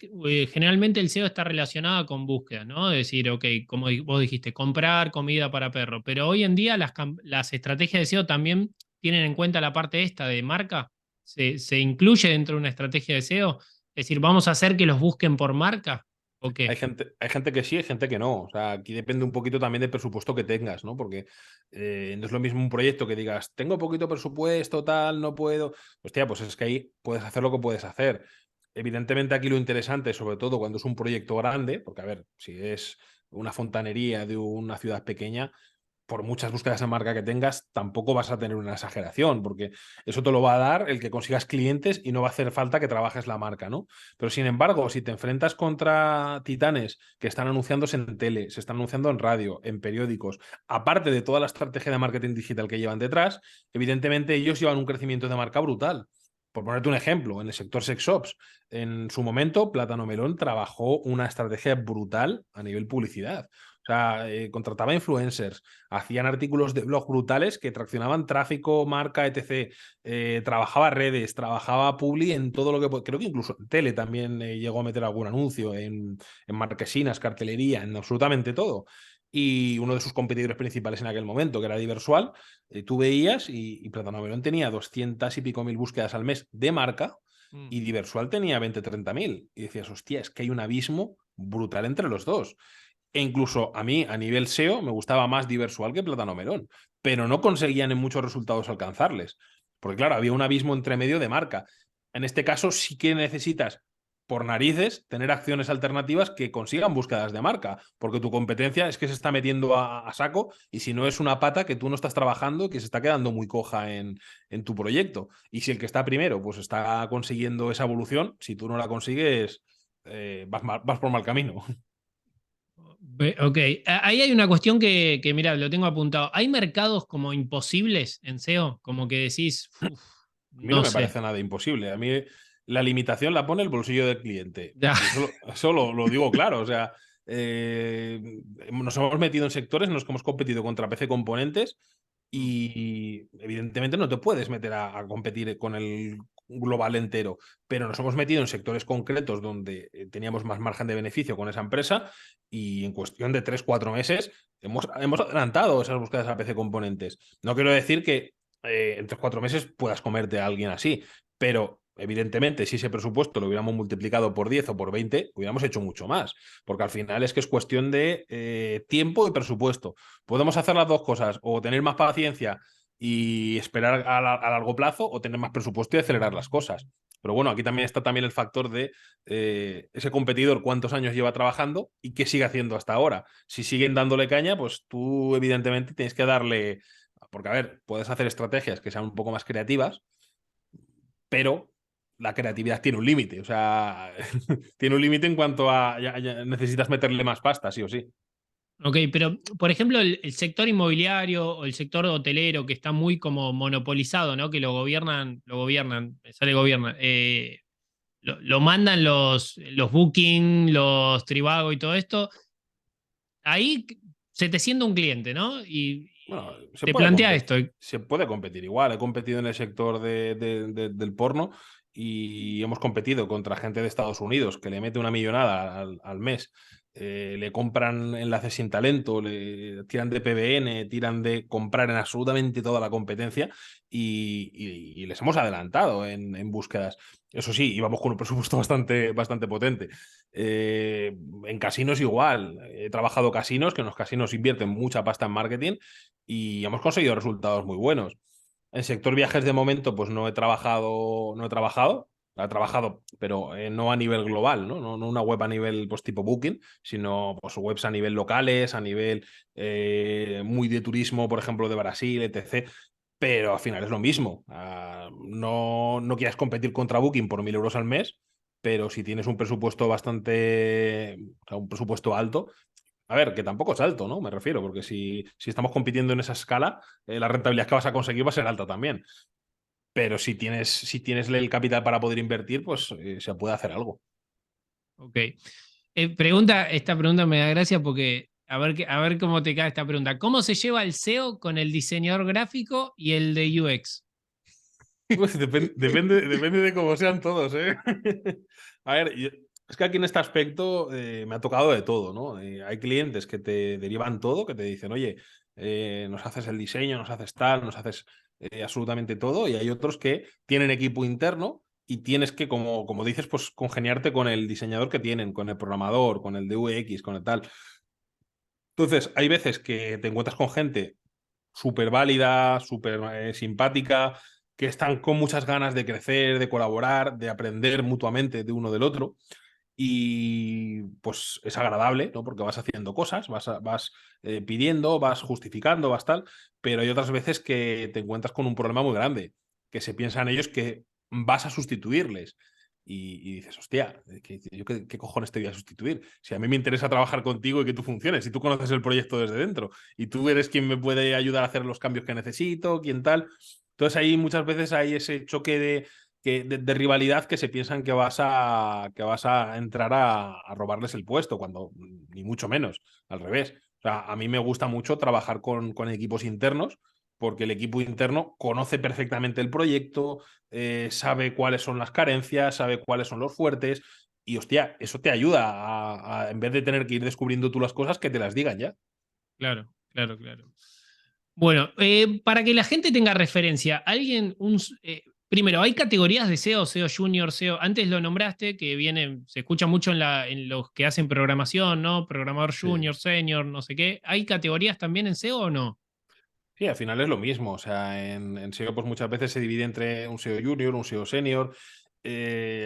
generalmente el SEO está relacionado con búsqueda, ¿no? Es decir, ok, como vos dijiste, comprar comida para perro, pero hoy en día las estrategias de SEO también tienen en cuenta la parte esta de marca, se incluye dentro de una estrategia de SEO, es decir, vamos a hacer que los busquen por marca, ¿o Hay qué? gente, hay gente que sí, hay gente que no. O sea, aquí depende un poquito también del presupuesto que tengas, ¿no? Porque no es lo mismo un proyecto que digas, tengo poquito presupuesto, tal, no puedo. Hostia, pues es que ahí puedes hacer lo que puedes hacer. Evidentemente aquí lo interesante, sobre todo cuando es un proyecto grande, porque a ver, si es una fontanería de una ciudad pequeña, por muchas búsquedas de marca que tengas, tampoco vas a tener una exageración, porque eso te lo va a dar el que consigas clientes y no va a hacer falta que trabajes la marca, ¿no? Pero sin embargo, si te enfrentas contra titanes que están anunciándose en tele, se están anunciando en radio, en periódicos, aparte de toda la estrategia de marketing digital que llevan detrás, evidentemente ellos llevan un crecimiento de marca brutal. Por ponerte un ejemplo, en el sector sex shops, en su momento, Plátano Melón trabajó una estrategia brutal a nivel publicidad. O sea, contrataba influencers, hacían artículos de blog brutales que traccionaban tráfico, marca, etc. Trabajaba redes, trabajaba publi en todo lo que... Creo que incluso en tele también llegó a meter algún anuncio, en marquesinas, cartelería, en absolutamente todo. y uno de sus competidores principales en aquel momento, que era Diversual, tú veías y Plátano Melón tenía 200 y pico mil búsquedas al mes de marca Mm. y Diversual tenía 20 30 mil. Y decías, hostia, es que hay un abismo brutal entre los dos. E incluso a mí, a nivel SEO, me gustaba más Diversual que Plátano Melón, pero no conseguían en muchos resultados alcanzarles. Porque claro, había un abismo entre medio de marca. En este caso sí que necesitas por narices tener acciones alternativas que consigan búsquedas de marca, porque tu competencia es que se está metiendo a saco y si no es una pata que tú no estás trabajando, que se está quedando muy coja en tu proyecto. Y si el que está primero pues está consiguiendo esa evolución, si tú no la consigues, vas por mal camino. Ok, ahí hay una cuestión que, mira, lo tengo apuntado. ¿Hay mercados como imposibles en SEO? Como que decís, "Uf, A mí no no me sé". parece nada imposible. A mí la limitación la pone el bolsillo del cliente. Ya. Y eso lo digo claro. O sea, eh, nos hemos metido en sectores en los que hemos competido contra PC Componentes Mm. y evidentemente no te puedes meter a competir con el global entero, pero nos hemos metido en sectores concretos donde teníamos más margen de beneficio con esa empresa y en cuestión de 3 4 meses hemos adelantado esas búsquedas a PC Componentes. No quiero decir que en 3 4 meses puedas comerte a alguien así. Pero, evidentemente, si ese presupuesto lo hubiéramos multiplicado por 10 o por 20 hubiéramos hecho mucho más. Porque al final es que es cuestión de tiempo y presupuesto. Podemos hacer las dos cosas, o tener más paciencia y esperar a largo plazo, o tener más presupuesto y acelerar las cosas. Pero bueno, aquí también está también el factor de ese competidor, cuántos años lleva trabajando y qué sigue haciendo hasta ahora. Si siguen dándole caña, pues tú evidentemente tienes que darle porque, a ver, puedes hacer estrategias que sean un poco más creativas, pero la creatividad tiene un límite. O sea, tiene un límite en cuanto a ya necesitas meterle más pasta, sí o sí. Ok, pero por ejemplo, el sector inmobiliario o el sector hotelero que está muy como monopolizado, ¿no? Que lo gobiernan, me sale gobiernan. Lo mandan los Booking, los Trivago y todo esto. Ahí se te sienta un cliente, ¿no? Y Bueno, te plantea esto. se puede competir igual. He competido en el sector del porno y hemos competido contra gente de Estados Unidos que le mete una millonada al mes. Le compran enlaces sin talento, le tiran de PBN, tiran de comprar en absolutamente toda la competencia y les hemos adelantado en búsquedas. Eso sí, íbamos con un presupuesto bastante potente. En casinos igual. He trabajado casinos, que en los casinos invierten mucha pasta en marketing y hemos conseguido resultados muy buenos. En sector viajes de momento, pues no he trabajado, he trabajado, pero no a nivel global, ¿no? No una web a nivel pues, tipo Booking, sino pues, webs a nivel locales, a nivel muy de turismo, por ejemplo, de Brasil, etc. Pero al final es lo mismo. No quieras competir contra Booking por 1.000 euros al mes, pero si tienes un presupuesto o sea, un presupuesto alto, a ver, que tampoco es alto, ¿no? Me refiero, porque si estamos compitiendo en esa escala, la rentabilidad que vas a conseguir va a ser alta también. Pero si tienes el capital para poder invertir, pues se puede hacer algo. Ok. Esta pregunta me da gracia porque a ver cómo te cae esta pregunta. ¿Cómo se lleva el SEO con el diseñador gráfico y el de UX? Pues depende de cómo sean todos, ¿eh? A ver, es que aquí en este aspecto me ha tocado de todo, ¿no? Hay clientes que te derivan todo, que te dicen, oye, nos haces el diseño, nos haces tal, nos haces absolutamente todo, y hay otros que tienen equipo interno y tienes que, como dices, pues congeniarte con el diseñador que tienen, con el programador, con el de UX, con el tal. Entonces, hay veces que te encuentras con gente súper válida, súper simpática, que están con muchas ganas de crecer, de colaborar, de aprender mutuamente de uno del otro. Y pues es agradable, ¿no? Porque vas haciendo cosas, vas pidiendo, vas justificando, vas tal, pero hay otras veces que te encuentras con un problema muy grande, que se piensan ellos que vas a sustituirles. Y dices, hostia, ¿qué cojones te voy a sustituir? Si a mí me interesa trabajar contigo y que tú funciones, si tú conoces el proyecto desde dentro y tú eres quien me puede ayudar a hacer los cambios que necesito, quién tal. Entonces ahí muchas veces hay ese choque de rivalidad que se piensan que vas a entrar a robarles el puesto, cuando ni mucho menos, al revés. O sea, a mí me gusta mucho trabajar con equipos internos porque el equipo interno conoce perfectamente el proyecto, sabe cuáles son las carencias, sabe cuáles son los fuertes y, hostia, eso te ayuda en vez de tener que ir descubriendo tú las cosas, que te las digan ya. Claro, claro, claro. Bueno, para que la gente tenga referencia, primero, ¿hay categorías de SEO, SEO Junior, SEO? Antes lo nombraste, que vienen, se escucha mucho en los que hacen programación, ¿no? Programador Sí. Junior, Senior, no sé qué. ¿Hay categorías también en SEO o no? Sí, al final es lo mismo. O sea, en SEO pues muchas veces se divide entre un SEO junior, un SEO senior.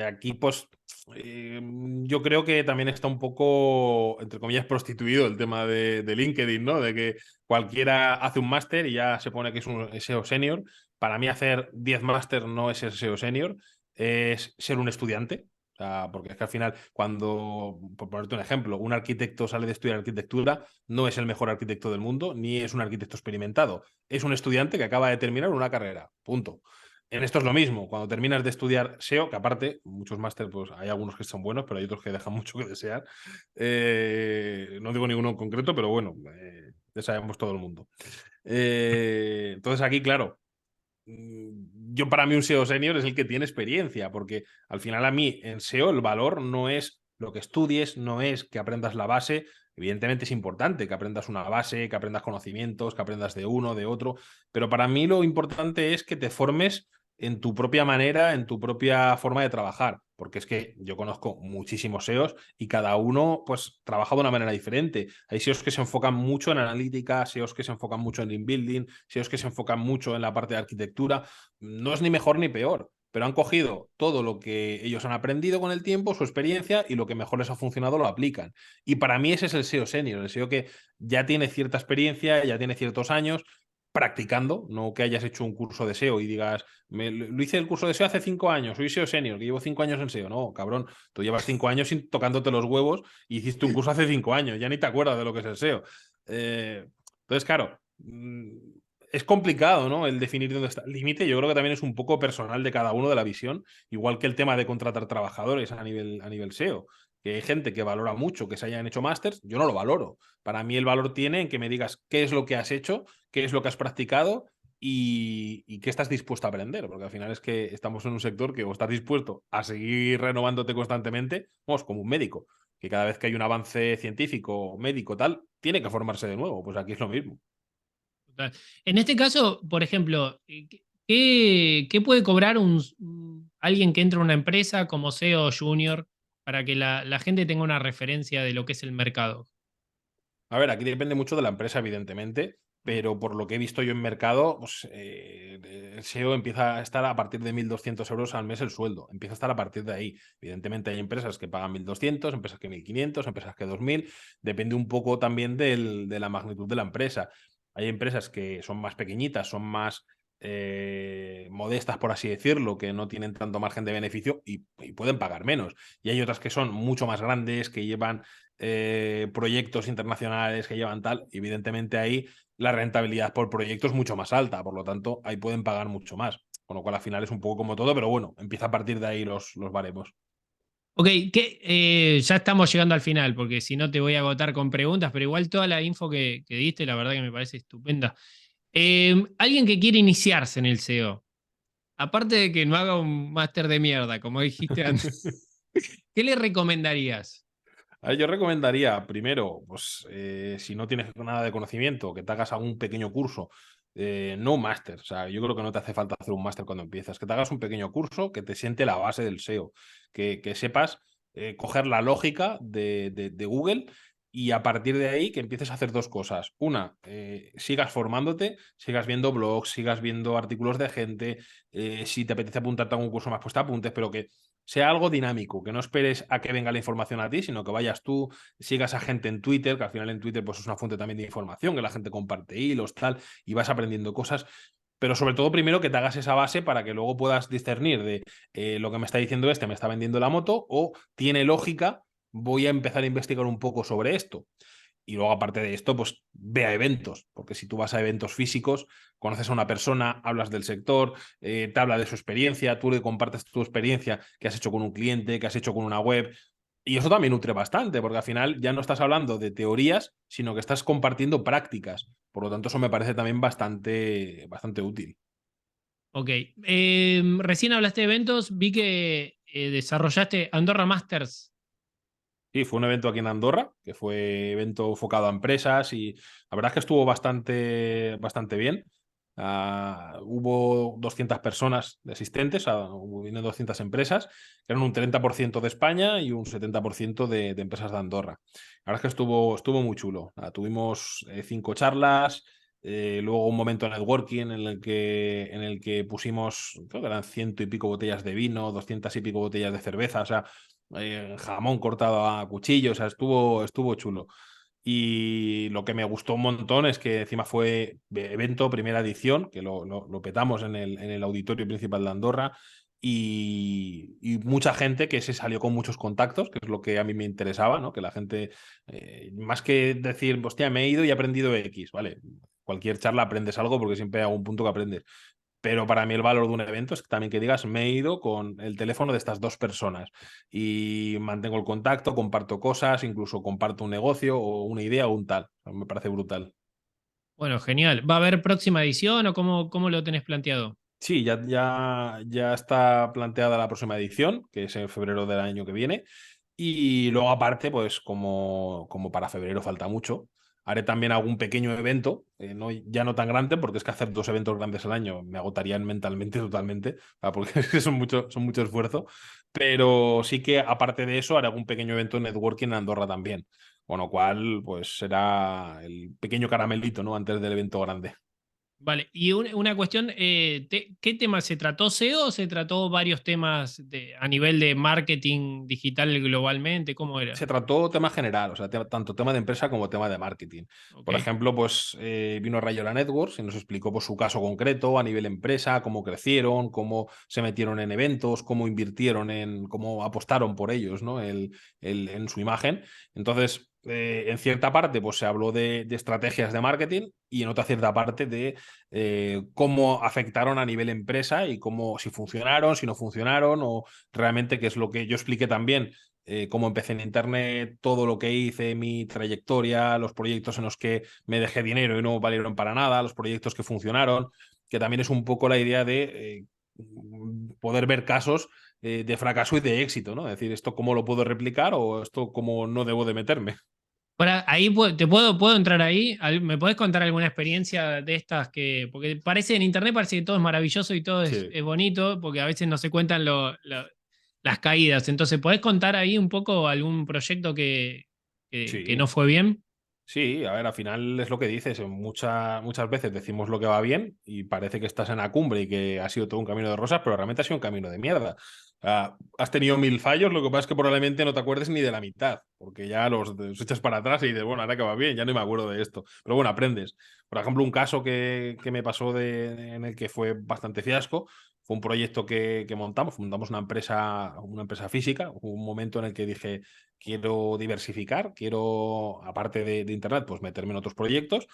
Aquí pues yo creo que también está un poco, entre comillas, prostituido el tema de LinkedIn, ¿no? De que cualquiera hace un máster y ya se pone que es un SEO senior. Para mí hacer 10 máster no es ser SEO senior, es ser un estudiante. O sea, porque es que al final, cuando, por ponerte un ejemplo, un arquitecto sale de estudiar arquitectura, no es el mejor arquitecto del mundo, ni es un arquitecto experimentado. Es un estudiante que acaba de terminar una carrera. Punto. En esto es lo mismo. Cuando terminas de estudiar SEO, que aparte, muchos máster, pues hay algunos que son buenos, pero hay otros que dejan mucho que desear. No digo ninguno en concreto, pero bueno, ya sabemos todo el mundo. Entonces aquí, claro, yo para mí un SEO senior es el que tiene experiencia, porque al final a mí en SEO el valor no es lo que estudies, no es que aprendas la base. Evidentemente es importante que aprendas una base, que aprendas conocimientos, que aprendas de uno, de otro, pero para mí lo importante es que te formes en tu propia manera, en tu propia forma de trabajar, porque es que yo conozco muchísimos SEOs y cada uno pues trabaja de una manera diferente. Hay SEOs que se enfocan mucho en analítica, SEOs que se enfocan mucho en link building, SEOs que se enfocan mucho en la parte de arquitectura. No es ni mejor ni peor, pero han cogido todo lo que ellos han aprendido con el tiempo, su experiencia, y lo que mejor les ha funcionado lo aplican. Y para mí ese es el SEO senior, el SEO que ya tiene cierta experiencia, ya tiene ciertos años practicando, no que hayas hecho un curso de SEO y digas, lo hice el curso de SEO hace 5 años, soy SEO senior, que llevo 5 años en SEO. No, cabrón, tú llevas 5 años tocándote los huevos y hiciste un curso hace 5 años, ya ni te acuerdas de lo que es el SEO. Entonces, claro, es complicado, ¿no? El definir dónde está el límite. Yo creo que también es un poco personal de cada uno de la visión, igual que el tema de contratar trabajadores a nivel SEO. Que hay gente que valora mucho que se hayan hecho másters, yo no lo valoro. Para mí el valor tiene en que me digas qué es lo que has hecho, qué es lo que has practicado y qué estás dispuesto a aprender, porque al final es que estamos en un sector que o estás dispuesto a seguir renovándote constantemente, vamos, como un médico, que cada vez que hay un avance científico, médico, tal, tiene que formarse de nuevo. Pues aquí es lo mismo. Total. En este caso, por ejemplo, ¿qué puede cobrar alguien que entra a una empresa como SEO Junior para que la gente tenga una referencia de lo que es el mercado? A ver, aquí depende mucho de la empresa, evidentemente, Mm. pero por lo que he visto yo en mercado, pues, el SEO empieza a estar a partir de 1.200 euros al mes el sueldo. Empieza a estar a partir de ahí. Evidentemente hay empresas que pagan 1.200, empresas que 1.500, empresas que 2.000. Depende un poco también de la magnitud de la empresa. Hay empresas que son más pequeñitas, son más modestas, por así decirlo, que no tienen tanto margen de beneficio y pueden pagar menos. Y hay otras que son mucho más grandes, que llevan proyectos internacionales, que llevan tal. Evidentemente ahí la rentabilidad por proyecto es mucho más alta, por lo tanto ahí pueden pagar mucho más. Con lo cual al final es un poco como todo, pero bueno, empieza a partir de ahí los baremos. Ok, ya estamos llegando al final, porque si no te voy a agotar con preguntas, pero igual toda la info que diste, la verdad que me parece estupenda. Alguien que quiere iniciarse en el SEO, aparte de que no haga un máster de mierda, como dijiste antes, ¿qué le recomendarías? A ver, yo recomendaría primero, pues si no tienes nada de conocimiento, que te hagas algún pequeño curso, no un máster. O sea, yo creo que no te hace falta hacer un máster cuando empiezas, que te hagas un pequeño curso que te siente la base del SEO, que sepas coger la lógica de Google y a partir de ahí que empieces a hacer dos cosas. Una, sigas formándote, sigas viendo blogs, sigas viendo artículos de gente, si te apetece apuntarte a algún curso más, pues te apuntes, pero que sea algo dinámico, que no esperes a que venga la información a ti, sino que vayas tú, sigas a gente en Twitter, que al final en Twitter pues, es una fuente también de información, que la gente comparte hilos, tal, y vas aprendiendo cosas. Pero sobre todo, primero que te hagas esa base para que luego puedas discernir de lo que me está diciendo este, me está vendiendo la moto, o tiene lógica, voy a empezar a investigar un poco sobre esto. Y luego, aparte de esto, pues ve a eventos, porque si tú vas a eventos físicos, conoces a una persona, hablas del sector, te habla de su experiencia, tú le compartes tu experiencia que has hecho con un cliente, que has hecho con una web. Y eso también nutre bastante, porque al final ya no estás hablando de teorías, sino que estás compartiendo prácticas. Por lo tanto, eso me parece también bastante, bastante útil. Ok, recién hablaste de eventos, vi que desarrollaste Andorra Masters. Sí, fue un evento aquí en Andorra, que fue evento enfocado a empresas y la verdad es que estuvo bastante bien. Hubo 200 personas de asistentes, vinieron 200 empresas, que eran un 30% de España y un 70% de empresas de Andorra. La verdad es que estuvo muy chulo. Tuvimos 5 charlas, luego un momento de networking en el que pusimos, creo que eran ciento y pico botellas de vino, 200 y pico botellas de cerveza, o sea, jamón cortado a cuchillo, o sea, estuvo chulo. Y lo que me gustó un montón es que encima fue evento, primera edición, que lo petamos en el auditorio principal de Andorra, y mucha gente que se salió con muchos contactos, que es lo que a mí me interesaba, ¿no? Que la gente, más que decir, hostia, me he ido y he aprendido X, ¿vale? Cualquier charla aprendes algo porque siempre hay algún punto que aprendes. Pero para mí el valor de un evento es que también que digas, me he ido con el teléfono de estas 2 personas y mantengo el contacto, comparto cosas, incluso comparto un negocio o una idea o un tal. Me parece brutal. Bueno, genial. ¿Va a haber próxima edición o cómo lo tenés planteado? Sí, ya está planteada la próxima edición, que es en febrero del año que viene. Y luego, aparte, pues como para febrero falta mucho, haré también algún pequeño evento, ya no tan grande, porque es que hacer 2 eventos grandes al año me agotarían mentalmente totalmente, porque es que son mucho esfuerzo. Pero sí que, aparte de eso, haré algún pequeño evento de networking en Andorra también. Con lo cual, pues será el pequeño caramelito, ¿no? Antes del evento grande. Vale, y una cuestión, ¿qué tema se trató? ¿SEO o se trató varios temas a nivel de marketing digital globalmente? ¿Cómo era? Se trató tema general, o sea, tanto tema de empresa como tema de marketing. Ok. Por ejemplo, pues vino Rayola Networks y nos explicó pues, su caso concreto a nivel empresa, cómo crecieron, cómo se metieron en eventos, cómo invirtieron cómo apostaron por ellos, ¿no? En su imagen. Entonces, en cierta parte, pues se habló de estrategias de marketing y en otra cierta parte de cómo afectaron a nivel empresa y cómo, si funcionaron, si no funcionaron, o realmente qué es lo que yo expliqué también cómo empecé en Internet, todo lo que hice, mi trayectoria, los proyectos en los que me dejé dinero y no valieron para nada, los proyectos que funcionaron, que también es un poco la idea de poder ver casos de fracaso y de éxito, ¿no? Es decir, esto cómo lo puedo replicar o esto cómo no debo de meterme. Ahí puedo entrar ahí. ¿Me podés contar alguna experiencia de estas que, porque parece en internet parece que todo es maravilloso y todo es, Sí, es bonito, porque a veces no se cuentan las caídas. Entonces, ¿podés contar ahí un poco algún proyecto que no sí. fue bien? Sí, a ver, al final es lo que dices. Muchas veces decimos lo que va bien y parece que estás en la cumbre y que ha sido todo un camino de rosas, pero realmente ha sido un camino de mierda. Has tenido 1000 fallos, lo que pasa es que probablemente no te acuerdes ni de la mitad, porque ya los echas para atrás y dices, bueno, ahora que va bien, ya no me acuerdo de esto. Pero bueno, aprendes. Por ejemplo, un caso que me pasó en el que fue bastante fiasco. Fue un proyecto que montamos una empresa física. Hubo un momento en el que dije, quiero diversificar, quiero, aparte de Internet, pues meterme en otros proyectos.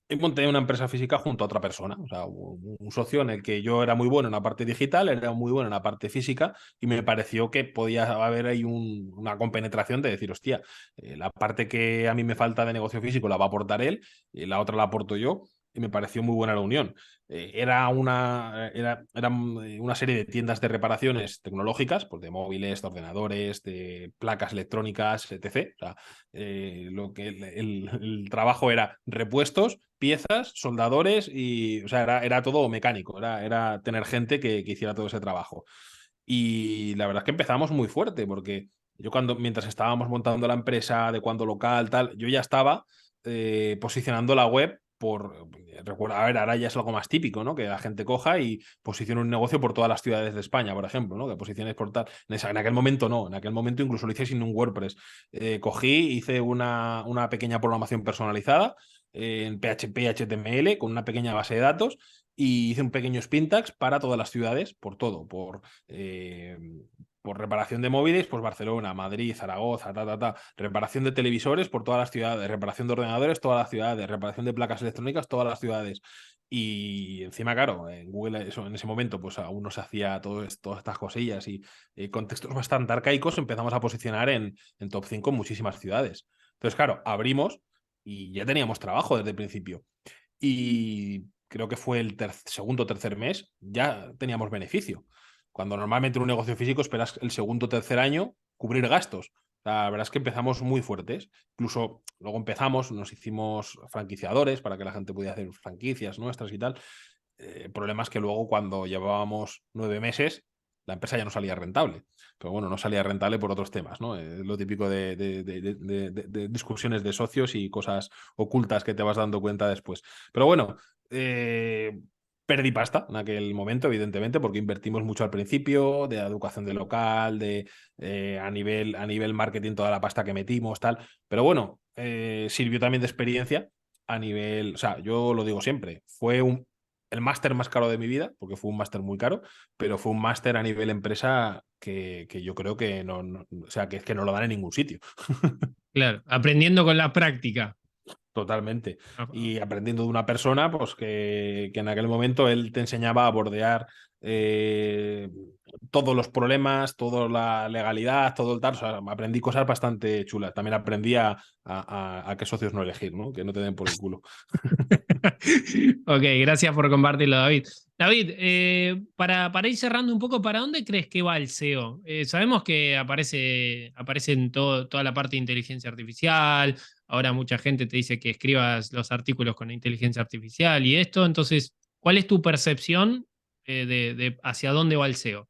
Y monté una empresa física junto a otra persona, o sea, un socio en el que yo era muy bueno en la parte digital, era muy bueno en la parte física y me pareció que podía haber ahí una compenetración de decir, hostia, la parte que a mí me falta de negocio físico la va a aportar él y la otra la aporto yo y me pareció muy buena la unión. Eran una serie de tiendas de reparaciones tecnológicas, pues de móviles, de ordenadores, de placas electrónicas, etc. O sea, lo que el trabajo era repuestos, piezas, soldadores y, o sea, era todo mecánico, era tener gente que hiciera todo ese trabajo. Y la verdad es que empezamos muy fuerte porque yo mientras estábamos montando la empresa, adecuando local, tal, yo ya estaba posicionando la web recuerda, a ver, ahora ya es algo más típico, ¿no? Que la gente coja y posicione un negocio por todas las ciudades de España, por ejemplo, ¿no? Que posiciones por tal. En aquel momento no, en aquel momento incluso lo hice sin un WordPress. Cogí, hice una pequeña programación personalizada en PHP, HTML, con una pequeña base de datos y hice un pequeño Spintax para todas las ciudades, por todo, por reparación de móviles, pues Barcelona, Madrid, Zaragoza, reparación de televisores por todas las ciudades, reparación de ordenadores, todas las ciudades, reparación de placas electrónicas, todas las ciudades. Y encima, claro, en Google eso, en ese momento pues aún no se hacía todas estas cosillas y contextos bastante arcaicos empezamos a posicionar en top 5 en muchísimas ciudades. Entonces, claro, abrimos y ya teníamos trabajo desde el principio. Y creo que fue el segundo o tercer mes, ya teníamos beneficio. Cuando normalmente en un negocio físico esperas el segundo o tercer año cubrir gastos. La verdad es que empezamos muy fuertes. Incluso luego nos hicimos franquiciadores para que la gente pudiera hacer franquicias nuestras y tal. El problema es que luego cuando llevábamos 9 meses, la empresa ya no salía rentable. Pero bueno, no salía rentable por otros temas, ¿no? Lo típico de discusiones de socios y cosas ocultas que te vas dando cuenta después. Pero bueno, perdí pasta en aquel momento, evidentemente, porque invertimos mucho al principio, de educación de local, a nivel marketing, toda la pasta que metimos, tal. Pero bueno, sirvió también de experiencia a nivel, o sea, yo lo digo siempre, el máster más caro de mi vida, porque fue un máster muy caro, pero fue un máster a nivel empresa que yo creo que o sea, que no lo dan en ningún sitio. Claro, aprendiendo con la práctica. Totalmente. Ah, ah. Y aprendiendo de una persona, pues que en aquel momento él te enseñaba a bordear eh, todos los problemas, toda la legalidad, todo el tal. O sea, aprendí cosas bastante chulas. También aprendí a qué socios no elegir, ¿no? Que no te den por el culo. Ok, gracias por compartirlo, David. David, para ir cerrando un poco, ¿para dónde crees que va el SEO? Sabemos que aparece en toda la parte de inteligencia artificial, ahora mucha gente te dice que escribas los artículos con inteligencia artificial y esto, entonces, ¿cuál es tu percepción de hacia dónde va el SEO?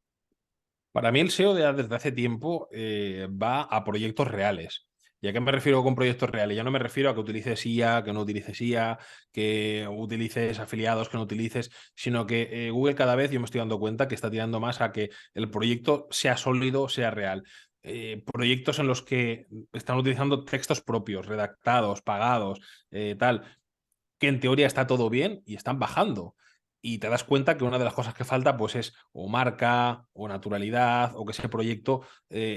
Para mí el SEO desde hace tiempo va a proyectos reales. ¿Y a qué me refiero con proyectos reales? Ya no me refiero a que utilices IA, que no utilices IA, que utilices afiliados, que no utilices, sino que Google cada vez yo me estoy dando cuenta que está tirando más a que el proyecto sea sólido, sea real. Proyectos en los que están utilizando textos propios, redactados, pagados, tal, que en teoría está todo bien y están bajando. Y te das cuenta que una de las cosas que falta pues es o marca o naturalidad o que ese proyecto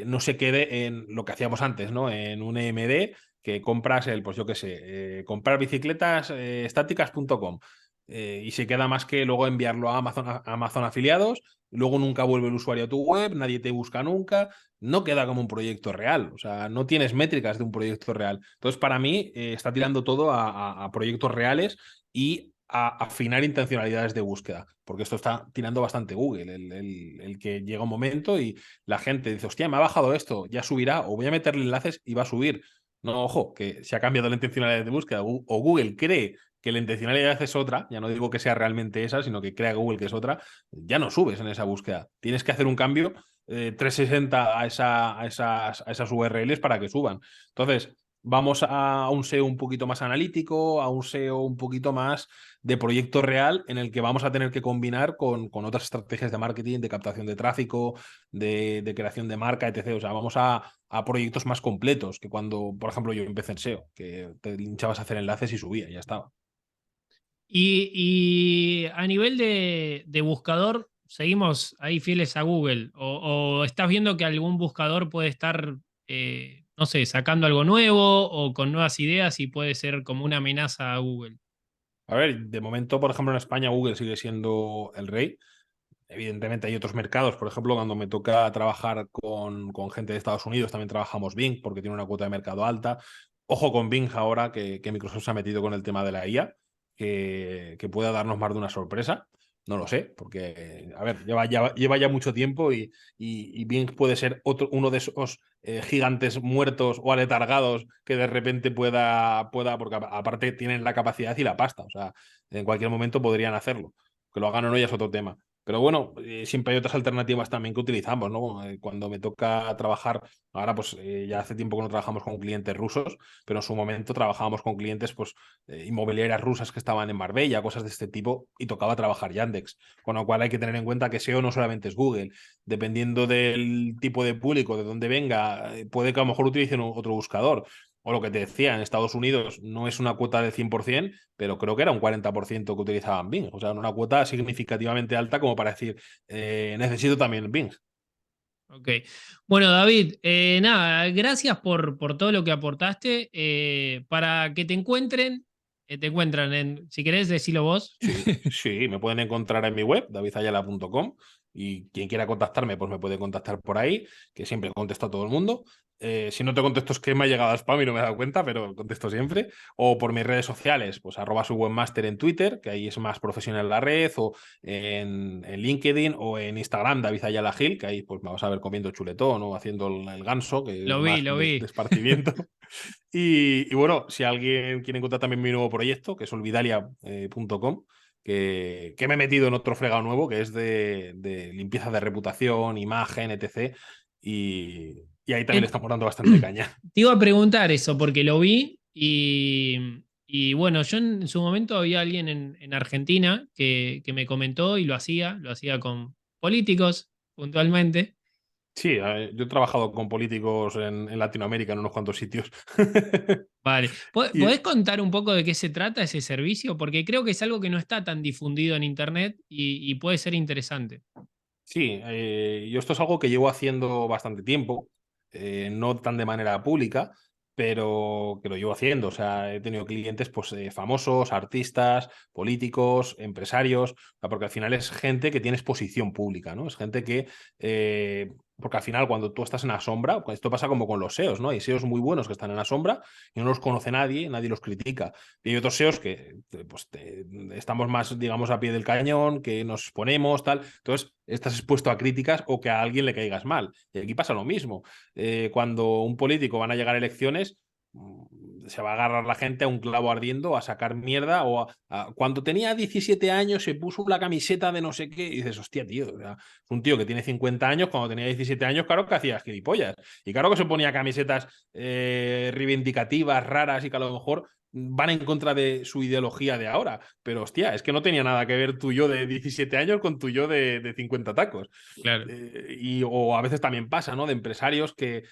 no se quede en lo que hacíamos antes, ¿no? En un EMD que compras pues yo qué sé, comprar bicicletas estáticas.com y se queda más que luego enviarlo a Amazon afiliados, luego nunca vuelve el usuario a tu web, nadie te busca nunca, no queda como un proyecto real, o sea, no tienes métricas de un proyecto real. Entonces, para mí, está tirando todo a proyectos reales y a afinar intencionalidades de búsqueda, porque esto está tirando bastante Google, el que llega un momento y la gente dice, hostia, me ha bajado esto, ya subirá, o voy a meterle enlaces y va a subir. No, ojo, que se ha cambiado la intencionalidad de búsqueda, o Google cree que la intencionalidad es otra, ya no digo que sea realmente esa, sino que crea Google que es otra, ya no subes en esa búsqueda. Tienes que hacer un cambio 360 a esas URLs para que suban. Entonces, vamos a un SEO un poquito más analítico, a un SEO un poquito más de proyecto real en el que vamos a tener que combinar con otras estrategias de marketing, de captación de tráfico, de creación de marca, etc. O sea, vamos a proyectos más completos que cuando, por ejemplo, yo empecé en SEO, que te hinchabas a hacer enlaces y subía, y ya estaba. Y a nivel de buscador, ¿seguimos ahí fieles a Google? O estás viendo que algún buscador puede estar, no sé, sacando algo nuevo o con nuevas ideas y puede ser como una amenaza a Google? A ver, de momento, por ejemplo, en España Google sigue siendo el rey. Evidentemente hay otros mercados, por ejemplo, cuando me toca trabajar con gente de Estados Unidos, también trabajamos Bing porque tiene una cuota de mercado alta. Ojo con Bing ahora que Microsoft se ha metido con el tema de la IA, que pueda darnos más de una sorpresa. No lo sé, porque, a ver, lleva ya mucho tiempo y Bing puede ser uno de esos gigantes muertos o aletargados que de repente pueda, porque aparte tienen la capacidad y la pasta, o sea, en cualquier momento podrían hacerlo. Que lo hagan o no ya es otro tema. Pero bueno, siempre hay otras alternativas también que utilizamos, ¿no? Cuando me toca trabajar, ahora pues ya hace tiempo que no trabajamos con clientes rusos, pero en su momento trabajábamos con clientes pues inmobiliarias rusas que estaban en Marbella, cosas de este tipo, y tocaba trabajar Yandex. Con lo cual hay que tener en cuenta que SEO no solamente es Google, dependiendo del tipo de público, de dónde venga, puede que a lo mejor utilicen otro buscador. O lo que te decía, en Estados Unidos no es una cuota del 100%, pero creo que era un 40% que utilizaban Bing. O sea, una cuota significativamente alta como para decir, necesito también Bing. Ok. Bueno, David, nada, gracias por todo lo que aportaste. Para que te encuentran si querés decirlo vos. Sí, sí, me pueden encontrar en mi web, davidayala.com, y quien quiera contactarme, pues me puede contactar por ahí, que siempre contesto a todo el mundo. Si no te contesto es que me ha llegado a spam y no me he dado cuenta, pero contesto siempre. O por mis redes sociales, pues @subwebmaster en Twitter, que ahí es más profesional la red, o en LinkedIn, o en Instagram, David Ayala Gil, que ahí pues me vas a ver comiendo chuletón o haciendo el ganso, que es Lo vi, más lo de vi. esparcimiento. Y bueno, si alguien quiere encontrar también mi nuevo proyecto, que es olvidalia.com, que me he metido en otro fregado nuevo, que es de limpieza de reputación, imagen, etc. Y ahí también le Eh, estamos dando bastante caña. Te iba a preguntar eso, porque lo vi y bueno, yo en su momento había alguien en Argentina que me comentó y lo hacía con políticos puntualmente. Sí, yo he trabajado con políticos en Latinoamérica en unos cuantos sitios. Vale. ¿Podés Y contar un poco de qué se trata ese servicio? Porque creo que es algo que no está tan difundido en Internet y puede ser interesante. sí, yo esto es algo que llevo haciendo bastante tiempo, no tan de manera pública, pero que lo llevo haciendo. O sea, he tenido clientes pues, famosos, artistas, políticos, empresarios, o sea, porque al final es gente que tiene exposición pública, ¿no? Es gente que, porque al final cuando tú estás en la sombra, pues esto pasa como con los SEOs, ¿no? Hay SEOs muy buenos que están en la sombra y no los conoce nadie, nadie los critica. Y hay otros SEOs que pues, estamos más, digamos, a pie del cañón, que nos exponemos, tal. Entonces, estás expuesto a críticas o que a alguien le caigas mal. Y aquí pasa lo mismo. Cuando un político van a llegar a elecciones, se va a agarrar la gente a un clavo ardiendo, a sacar mierda, cuando tenía 17 años se puso la camiseta de no sé qué, y dices, hostia, tío, o sea, es un tío que tiene 50 años, cuando tenía 17 años, claro que hacía gilipollas. Y claro que se ponía camisetas reivindicativas, raras, y que a lo mejor van en contra de su ideología de ahora. Pero hostia, es que no tenía nada que ver tu yo de 17 años con tu yo de 50 tacos. Claro. O a veces también pasa, ¿no? De empresarios que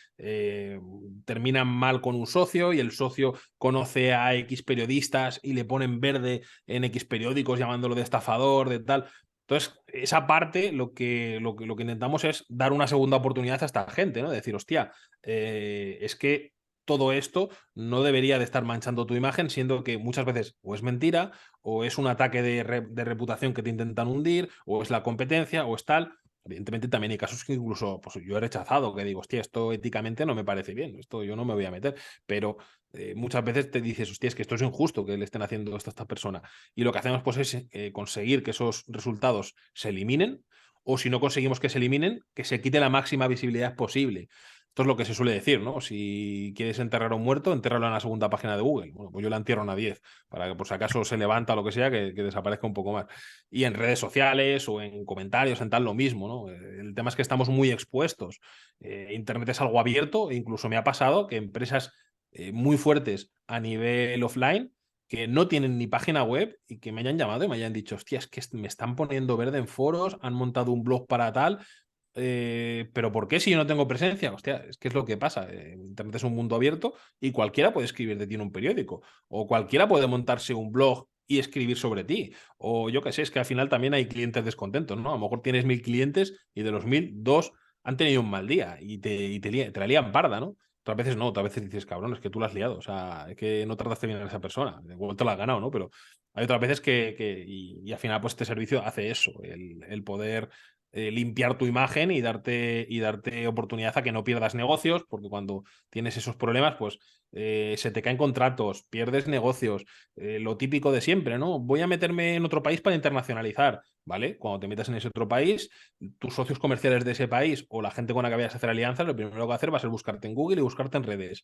terminan mal con un socio y el socio conoce a X periodistas y le ponen verde en X periódicos llamándolo de estafador, de tal. Entonces, esa parte lo que intentamos es dar una segunda oportunidad a esta gente, ¿no? De decir, hostia, es que todo esto no debería de estar manchando tu imagen, siendo que muchas veces o es mentira, o es un ataque de reputación que te intentan hundir, o es la competencia, o es tal. Evidentemente también hay casos que incluso pues, yo he rechazado, que digo, hostia, esto éticamente no me parece bien, esto yo no me voy a meter, pero muchas veces te dices, hostia, es que esto es injusto que le estén haciendo esto a esta persona. Y lo que hacemos pues es conseguir que esos resultados se eliminen, o si no conseguimos que se eliminen, que se quite la máxima visibilidad posible. Esto es lo que se suele decir, ¿no? Si quieres enterrar a un muerto, entiérralo en la segunda página de Google. Bueno, pues yo la entierro en la 10, para que por si acaso se levanta o lo que sea, que desaparezca un poco más. Y en redes sociales o en comentarios, en tal, lo mismo, ¿no? El tema es que estamos muy expuestos. Internet es algo abierto, e incluso me ha pasado que empresas muy fuertes a nivel offline que no tienen ni página web y que me hayan llamado y me hayan dicho, hostia, es que me están poniendo verde en foros, han montado un blog para tal, pero ¿por qué si yo no tengo presencia? Hostia, es que es lo que pasa. Internet es un mundo abierto y cualquiera puede escribir de ti en un periódico. O cualquiera puede montarse un blog y escribir sobre ti. O yo qué sé, es que al final también hay clientes descontentos, ¿no? A lo mejor tienes 1000 clientes y de los 1000, dos han tenido un mal día te la lían parda, ¿no? Otras veces no, otras veces dices, cabrón, es que tú la has liado. O sea, es que no trataste bien a esa persona. De vuelta la has ganado, ¿no? Pero hay otras veces y al final, pues este servicio hace eso, el poder limpiar tu imagen y darte oportunidad a que no pierdas negocios, porque cuando tienes esos problemas, pues se te caen contratos, pierdes negocios, lo típico de siempre, ¿no? Voy a meterme en otro país para internacionalizar, ¿vale? Cuando te metas en ese otro país, tus socios comerciales de ese país o la gente con la que vayas a hacer alianzas, lo primero que va a hacer va a ser buscarte en Google y buscarte en redes.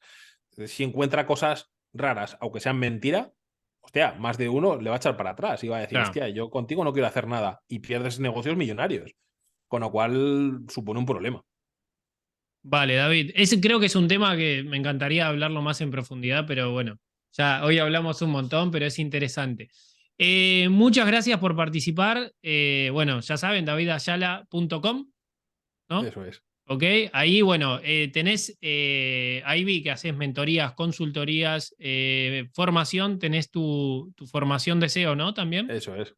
Si encuentra cosas raras, aunque sean mentira, hostia, más de uno le va a echar para atrás y va a decir, Claro. hostia, yo contigo no quiero hacer nada y pierdes negocios millonarios, con lo cual supone un problema. Vale, David. Ese creo que es un tema que me encantaría hablarlo más en profundidad, pero bueno, ya hoy hablamos un montón, pero es interesante. Muchas gracias por participar. Bueno, ya saben, davidayala.com, ¿no? Eso es. Ok, ahí, bueno, tenés, ahí vi que haces mentorías, consultorías, formación, tenés tu formación de SEO, ¿no? También. Eso es.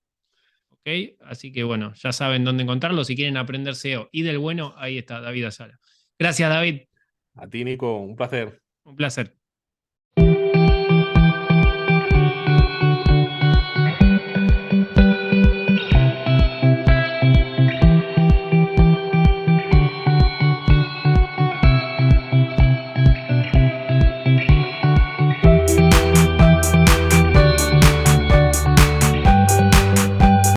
Ok, así que bueno, ya saben dónde encontrarlo. Si quieren aprender SEO y del bueno, ahí está, David Ayala. Gracias, David. A ti, Nico, un placer. Un placer.